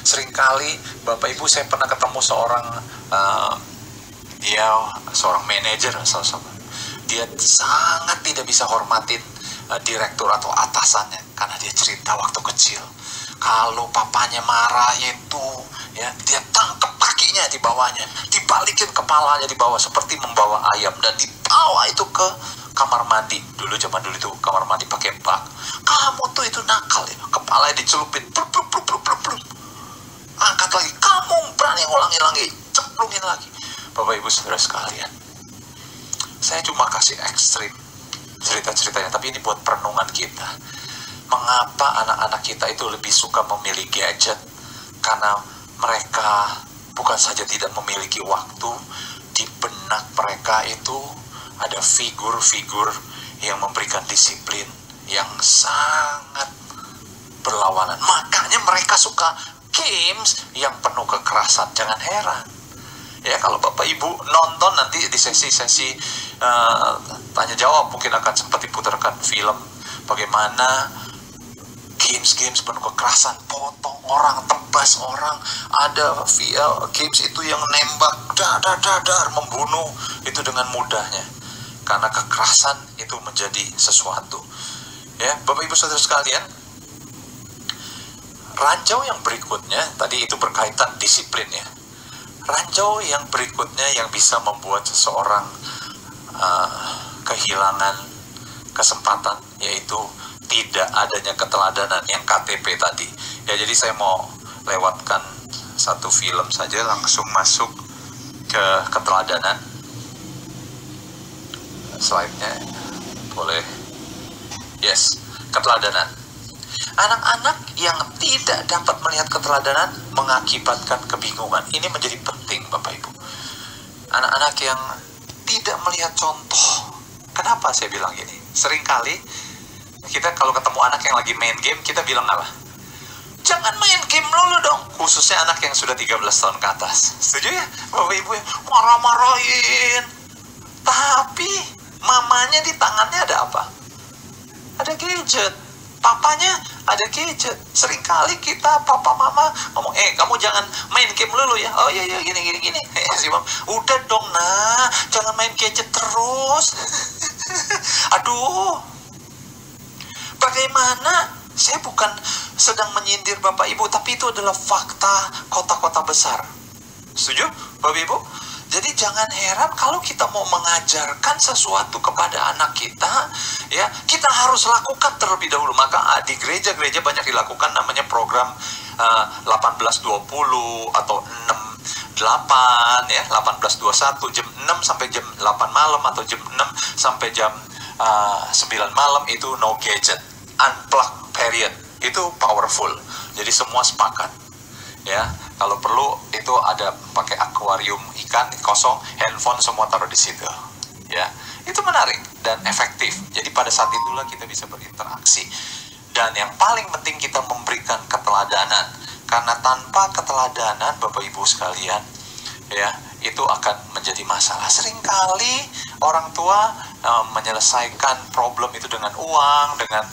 Seringkali Bapak Ibu, saya pernah ketemu seorang seorang manajer, dia sangat tidak bisa hormatin direktur atau atasannya karena dia cerita waktu kecil kalau papanya marah itu ya dia tangkap kakinya di bawahnya, dibalikin kepalanya di bawah seperti membawa ayam dan dibawa itu ke kamar mandi. Zaman dulu itu kamar mandi pakai bak. Kamu tuh itu nakal ya, kepalanya dicelupin, angkat lagi, kamu berani ngulangi lagi, cemplungin lagi. Bapak Ibu Saudara sekalian, saya cuma kasih ekstrim cerita-ceritanya, tapi ini buat perenungan kita. Mengapa anak-anak kita itu lebih suka memilih gadget? Karena mereka bukan saja tidak memiliki waktu, di benak mereka itu ada figur-figur yang memberikan disiplin yang sangat berlawanan. Makanya mereka suka games yang penuh kekerasan. Jangan heran ya kalau Bapak Ibu nonton nanti di sesi-sesi tanya jawab, mungkin akan sempat diputarkan film bagaimana games penuh kekerasan, potong orang, tebas orang. Ada games itu yang nembak, dar, membunuh itu dengan mudahnya. Karena kekerasan itu menjadi sesuatu. Ya, Bapak Ibu Saudara sekalian, ranjau yang berikutnya, tadi itu berkaitan disiplin ya. Ranjau yang berikutnya yang bisa membuat seseorang kehilangan kesempatan, yaitu tidak adanya keteladanan, yang KTP tadi. Ya, jadi saya mau lewatkan satu film saja, langsung masuk ke keteladanan. Slide-nya boleh. Yes, keteladanan. Anak-anak yang tidak dapat melihat keteladanan mengakibatkan kebingungan. Ini menjadi penting Bapak Ibu. Anak-anak yang tidak melihat contoh. Kenapa saya bilang gini? Seringkali kita kalau ketemu anak yang lagi main game, kita bilang apa? Jangan main game dulu dong. Khususnya anak yang sudah 13 tahun ke atas. Setuju ya Bapak Ibu ya? Marah-marahin. Tapi mamanya di tangannya ada apa? Ada gadget. Papanya ada gadget. Seringkali kita papa mama ngomong, kamu jangan main game dulu ya. Oh iya gini. Si mama, udah dong nah, jangan main gadget terus. Aduh. Bagaimana? Saya bukan sedang menyindir Bapak Ibu, tapi itu adalah fakta kota-kota besar. Setuju Bapak Ibu? Jadi jangan heran kalau kita mau mengajarkan sesuatu kepada anak kita, ya kita harus lakukan terlebih dahulu. Maka di gereja-gereja banyak dilakukan namanya program 18-20 atau 6-8 ya, 18-21, jam 6 sampai jam 8 malam atau jam 6 sampai jam 9 malam itu no gadget, unplug period. Itu powerful. Jadi semua sepakat. Ya, kalau perlu itu ada pakai akuarium ikan kosong, handphone semua taruh di situ. Ya, itu menarik dan efektif. Jadi pada saat itulah kita bisa berinteraksi. Dan yang paling penting kita memberikan keteladanan. Karena tanpa keteladanan Bapak Ibu sekalian, ya, itu akan menjadi masalah. Seringkali orang tua menyelesaikan problem itu dengan uang, dengan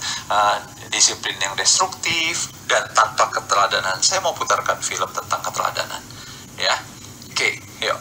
disiplin yang destruktif dan tanpa keteladanan. Saya mau putarkan film tentang keteladanan, ya. Oke, yuk.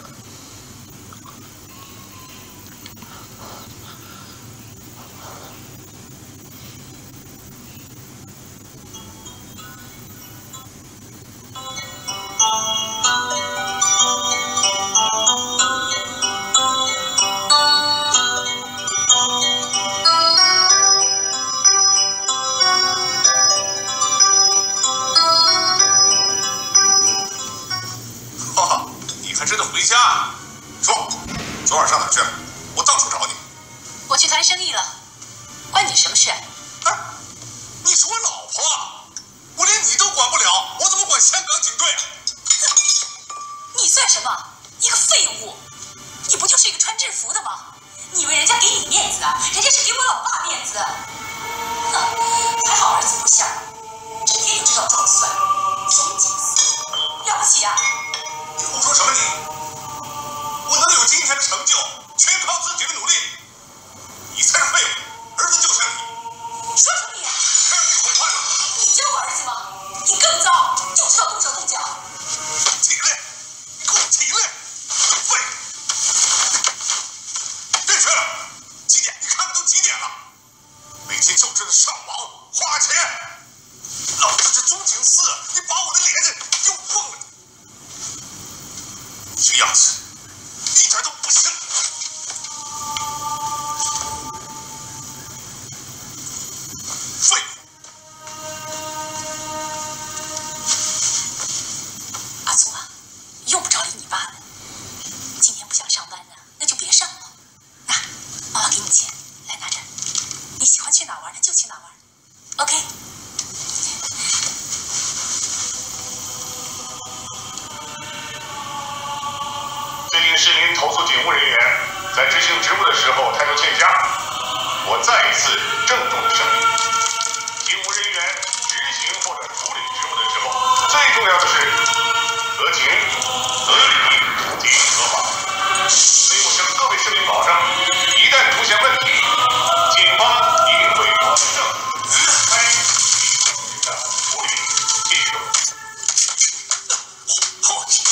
花钱。老子这钟情寺，你把我的脸又碰了，你这样子一点都不行。废物！阿祖啊，用不着理你爸了。今天不想上班呢，那就别上了。那妈妈给你钱，来拿着。你喜欢去哪玩呢就去哪玩。OK。最近市民投诉警务人员在执行职务的时候态度欠佳，我再一次郑重的声明：警务人员执行或者处理职务的时候，最重要的是合情、合理及合法。所以我向各位市民保证，一旦出现问题，警方一定会保证开立即的处理。继续。好气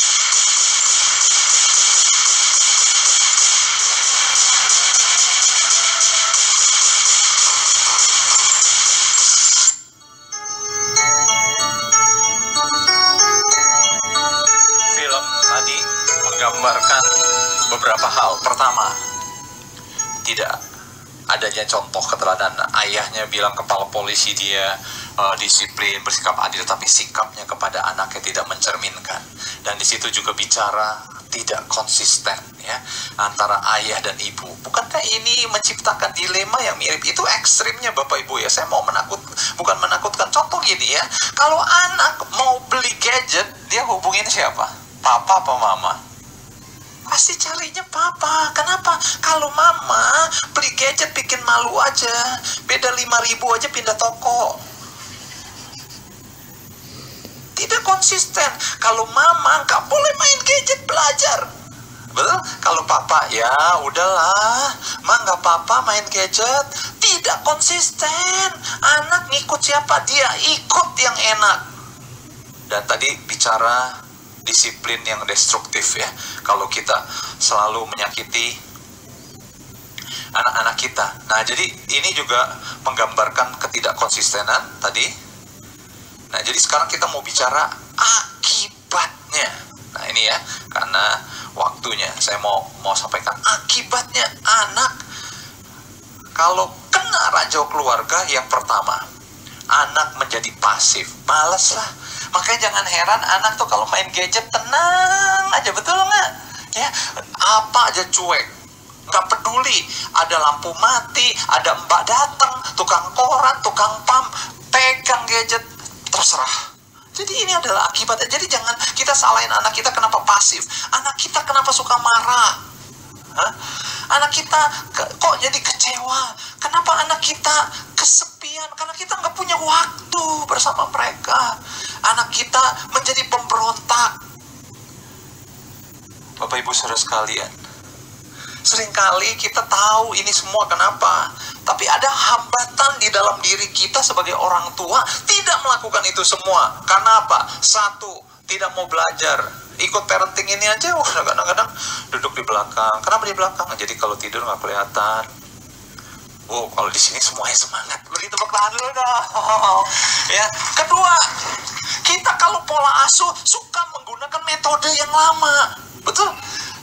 ！Film tadi menggambarkan beberapa hal. Pertama, tidak adanya contoh keteladanan. Ayahnya bilang kepala polisi dia disiplin, bersikap adil, tapi sikapnya kepada anaknya tidak mencerminkan. Dan di situ juga bicara tidak konsisten ya antara ayah dan ibu. Bukankah ini menciptakan dilema yang mirip? Itu ekstrimnya Bapak Ibu ya. Saya mau bukan menakutkan. Contoh gini ya, kalau anak mau beli gadget, dia hubungin siapa? Papa apa mama? Pasti carinya papa. Kenapa? Kalau mama beli gadget bikin malu aja, beda 5.000 aja pindah toko. Tidak konsisten. Kalau mama nggak boleh main gadget, belajar. Betul? Kalau papa, ya udahlah, ma nggak apa-apa main gadget. Tidak konsisten. Anak ngikut siapa? Dia ikut yang enak. Dan tadi bicara disiplin yang destruktif ya. Kalau kita selalu menyakiti anak-anak kita. Nah, jadi ini juga menggambarkan ketidakkonsistenan tadi. Nah, jadi sekarang kita mau bicara akibatnya. Nah, ini ya, karena waktunya saya mau sampaikan akibatnya anak kalau kena ranjau keluarga. Yang pertama, anak menjadi pasif, malas lah. Makanya jangan heran anak tuh kalau main gadget tenang aja, betul nggak? Ya, apa aja cuek, nggak peduli. Ada lampu mati, ada mbak datang, tukang koran, tukang pam, pegang gadget, terserah. Jadi ini adalah akibatnya. Jadi jangan kita salahin anak kita kenapa pasif. Anak kita kenapa suka marah? Hah? Anak kita kok jadi kecewa? Kenapa anak kita kesepian? Karena kita nggak punya waktu bersama mereka. Anak kita menjadi pemberontak. Bapak Ibu saudara sekalian, seringkali kita tahu ini semua kenapa, tapi ada hambatan di dalam diri kita sebagai orang tua tidak melakukan itu semua. Karena apa? Satu, tidak mau belajar. Ikut parenting ini aja, kadang-kadang duduk di belakang. Kenapa di belakang? Jadi kalau tidur nggak kelihatan. Kalau di sini semuanya semangat. Beri tepuk tangan dulu dong. Ya. Kedua, kita kalau pola asuh suka menggunakan metode yang lama. Betul?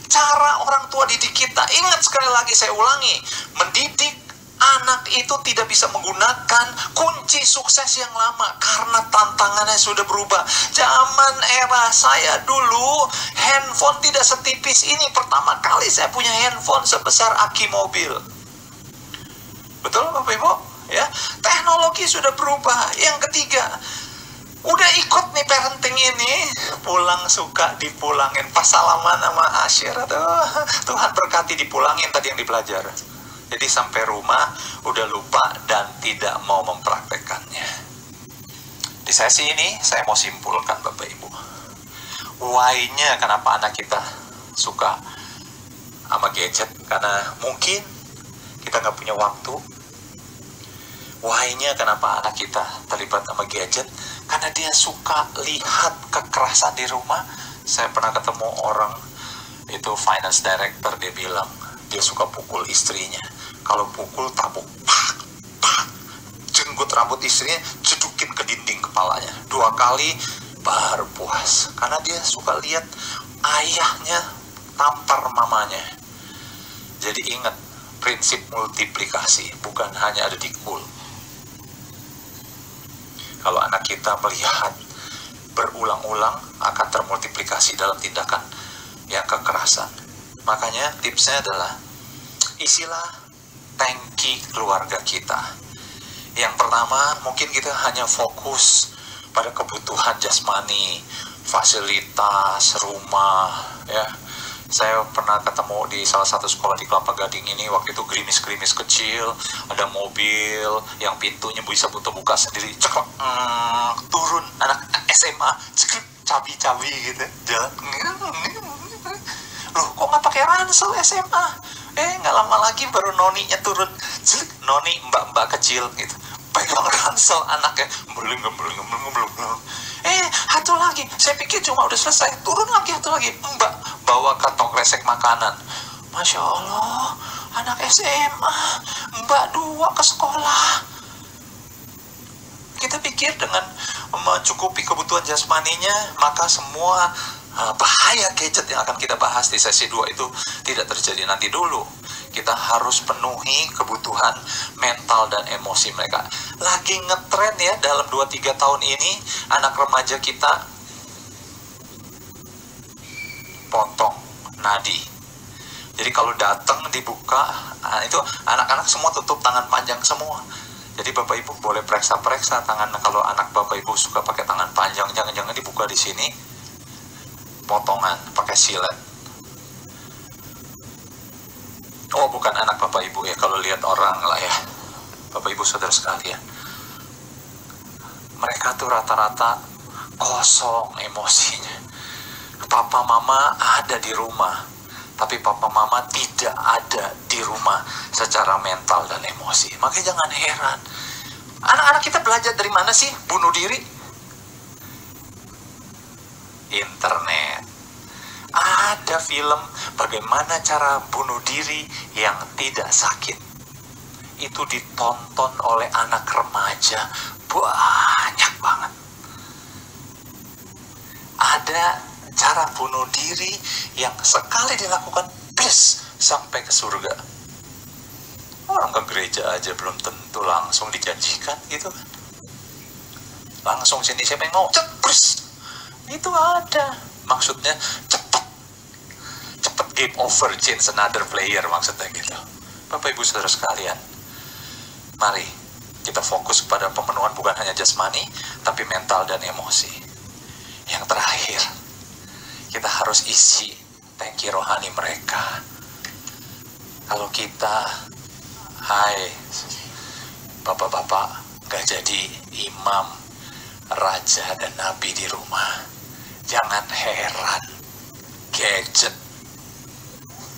Cara orang tua didik kita. Ingat sekali lagi saya ulangi, mendidik anak itu tidak bisa menggunakan kunci sukses yang lama karena tantangannya sudah berubah. Zaman era saya dulu, handphone tidak setipis ini. Pertama kali saya punya handphone sebesar aki mobil. Betul Bapak Ibu? Ya, teknologi sudah berubah. Yang ketiga, udah ikut nih parenting ini, pulang suka dipulangin. Pas salaman sama Asyir, Tuhan berkati dipulangin tadi yang dipelajar. Jadi sampai rumah udah lupa dan tidak mau mempraktekannya. Di sesi ini saya mau simpulkan Bapak Ibu, why-nya kenapa anak kita suka sama gadget. Karena mungkin kita nggak punya waktu. Why-nya kenapa anak kita terlibat sama gadget, karena dia suka lihat kekerasan di rumah. Saya pernah ketemu orang itu finance director, dia bilang dia suka pukul istrinya. Kalau pukul tabuk, pak, jeng, jenggot rambut istrinya, cedukin ke dinding kepalanya 2 kali baru puas. Karena dia suka lihat ayahnya tampar mamanya. Jadi ingat, prinsip multiplikasi bukan hanya ada di kul. Kalau anak kita melihat berulang-ulang, akan termultiplikasi dalam tindakan yang kekerasan. Makanya tipsnya adalah isilah tangki keluarga kita. Yang pertama, mungkin kita hanya fokus pada kebutuhan jasmani, fasilitas, rumah, ya. Saya pernah ketemu di salah satu sekolah di Kelapa Gading ini, waktu itu gerimis-gerimis kecil, ada mobil yang pintunya bisa buka sendiri, ceklek, turun anak SMA, ceklek, cabi-cabi gitu, jalan, loh kok nggak pakai ransel SMA? Nggak lama lagi baru noninya turun, ceklek, noni mbak-mbak kecil gitu, pegang ransel anaknya, belum. Satu lagi, saya pikir cuma udah selesai, turun lagi satu lagi, mbak bawa kantong kresek makanan. Masya Allah, anak SMA, mbak 2 ke sekolah. Kita pikir dengan mencukupi kebutuhan jasmaninya, maka semua bahaya gadget yang akan kita bahas di sesi 2 itu tidak terjadi. Nanti dulu kita harus penuhi kebutuhan mental dan emosi mereka. Lagi ngetren ya dalam 2-3 tahun ini, anak remaja kita potong nadi. Jadi kalau datang dibuka, itu anak-anak semua tutup tangan panjang semua. Jadi Bapak Ibu boleh periksa-periksa tangan. Kalau anak Bapak Ibu suka pakai tangan panjang, jangan-jangan dibuka di sini potongan pakai silet. Oh, bukan anak Bapak Ibu ya, kalau lihat orang lah ya. Bapak Ibu saudara sekalian, mereka tuh rata-rata kosong emosinya. Papa mama ada di rumah, tapi papa mama tidak ada di rumah secara mental dan emosi. Makanya jangan heran, anak-anak kita belajar dari mana sih bunuh diri? Internet. Ada film bagaimana cara bunuh diri yang tidak sakit. Itu ditonton oleh anak remaja banyak banget. Ada cara bunuh diri yang sekali dilakukan plus sampai ke surga. Orang ke gereja aja belum tentu langsung dijanjikan gitu kan. Langsung sini siapa yang mau cepet, itu ada. Maksudnya cepet game over, change another player, maksudnya gitu. Bapak Ibu saudara sekalian, mari kita fokus pada pemenuhan bukan hanya jasmani, tapi mental dan emosi. Yang terakhir, kita harus isi tangki rohani mereka. Kalau kita, hai bapak-bapak, gak jadi imam, raja dan nabi di rumah, jangan heran gadget,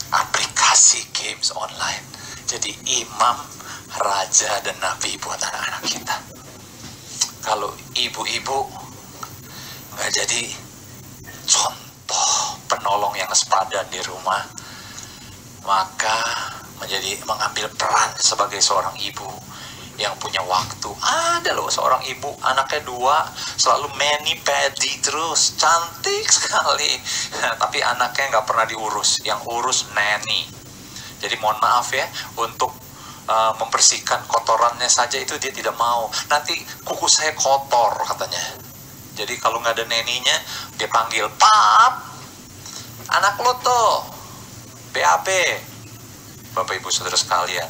aplikasi games online jadi imam, raja dan nabi buat anak-anak kita. Kalau ibu-ibu nggak jadi contoh penolong yang sepadan di rumah, maka mengambil peran sebagai seorang ibu yang punya waktu. Ada loh seorang ibu, anaknya 2, selalu mani-pedi terus, cantik sekali, tapi anaknya nggak pernah diurus, yang urus neni. Jadi mohon maaf ya, untuk membersihkan kotorannya saja itu dia tidak mau. Nanti kuku saya kotor katanya. Jadi kalau nggak ada neninya, dia panggil, pap, anak lo tuh BAB. Bapak Ibu saudara sekalian,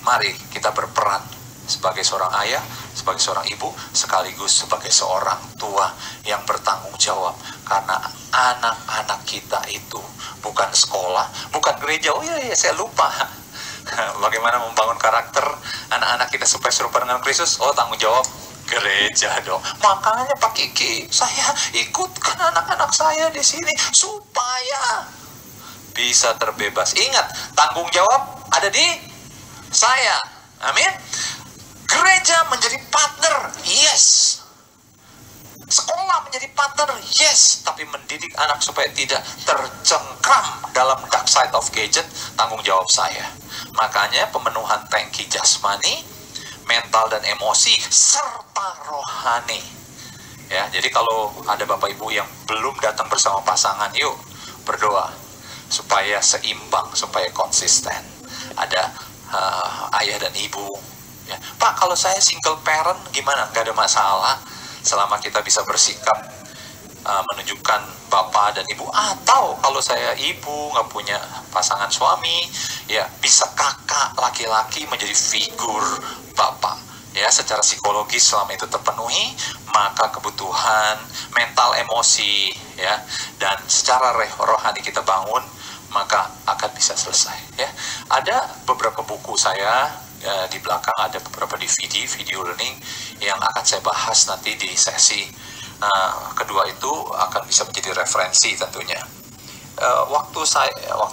mari kita berperan sebagai seorang ayah, sebagai seorang ibu, sekaligus sebagai seorang tua yang bertanggung jawab. Karena anak-anak kita itu bukan sekolah, bukan gereja. Oh iya, saya lupa. Bagaimana membangun karakter anak-anak kita supaya serupa dengan Kristus? Oh, tanggung jawab gereja dong. Makanya Pak Kiki, saya ikutkan anak-anak saya di sini supaya bisa terbebas. Ingat, tanggung jawab ada di saya. Amin. Gereja menjadi partner, yes. Sekolah menjadi partner, yes. Tapi mendidik anak supaya tidak tercengkram dalam dark side of gadget, tanggung jawab saya. Makanya pemenuhan tangki jasmani, mental dan emosi, serta rohani. Ya, jadi kalau ada Bapak Ibu yang belum datang bersama pasangan, yuk berdoa supaya seimbang, supaya konsisten. Ada ayah dan ibu. Ya, Pak, kalau saya single parent gimana? Nggak ada masalah selama kita bisa bersikap menunjukkan bapak dan ibu. Atau kalau saya ibu nggak punya pasangan suami, ya bisa kakak laki-laki menjadi figur bapak. Ya, secara psikologis selama itu terpenuhi, maka kebutuhan mental, emosi, ya, dan secara rohani kita bangun, maka akan bisa selesai. Ya, ada beberapa buku saya di belakang, ada beberapa DVD video learning yang akan saya bahas nanti di sesi kedua, itu akan bisa menjadi referensi tentunya. Waktu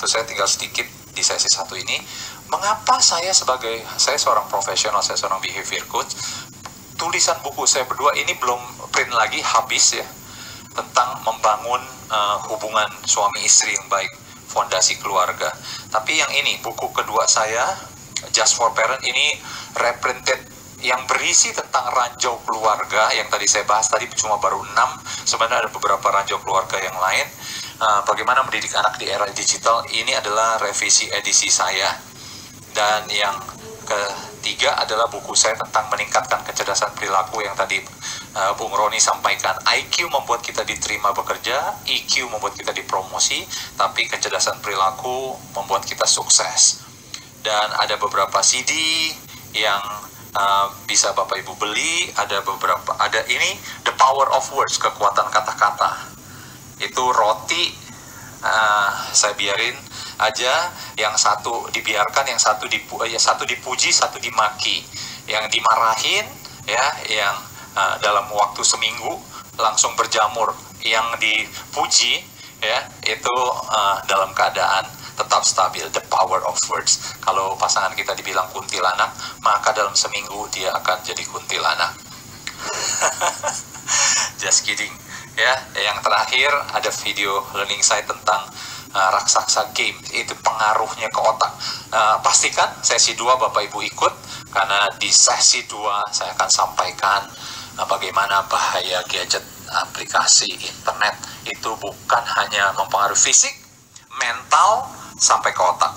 saya tinggal sedikit di sesi satu ini. Mengapa saya seorang profesional, saya seorang behavior coach, tulisan buku saya berdua ini belum print lagi, habis ya, tentang membangun hubungan suami istri yang baik, fondasi keluarga. Tapi yang ini, buku kedua saya, Just for Parent, ini reprinted yang berisi tentang ranjau keluarga yang tadi saya bahas tadi, cuma baru 6, sebenarnya ada beberapa ranjau keluarga yang lain. Bagaimana mendidik anak di era digital, ini adalah revisi edisi saya. Dan yang ketiga adalah buku saya tentang meningkatkan kecerdasan perilaku yang tadi Bung Roni sampaikan. IQ membuat kita diterima bekerja, EQ membuat kita dipromosi, tapi kecerdasan perilaku membuat kita sukses. Dan ada beberapa CD yang bisa Bapak Ibu beli, ada ini The Power of Words, kekuatan kata-kata. Itu roti, saya biarin aja, yang satu dibiarkan, yang satu dipuji, satu dimaki. Yang dimarahin, ya, yang dalam waktu seminggu langsung berjamur. Yang dipuji, ya, itu dalam keadaan tetap stabil. The power of words. Kalau pasangan kita dibilang kuntilanak, maka dalam seminggu dia akan jadi kuntilanak. Just kidding. Ya, yang terakhir ada video learning saya tentang raksasa game, itu pengaruhnya ke otak. Pastikan sesi 2 Bapak Ibu ikut, karena di sesi 2 saya akan sampaikan bagaimana bahaya gadget, aplikasi internet itu bukan hanya mempengaruhi fisik, mental, sampai ke otak.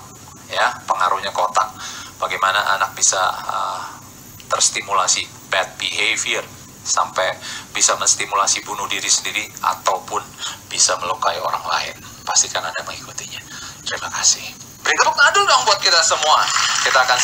Ya, pengaruhnya ke otak. Bagaimana anak bisa terstimulasi bad behavior, sampai bisa menstimulasi bunuh diri sendiri, ataupun bisa melukai orang lain. Pastikan Anda mengikutinya. Terima kasih. Beri tepuk tangan dong buat kita semua. Kita akan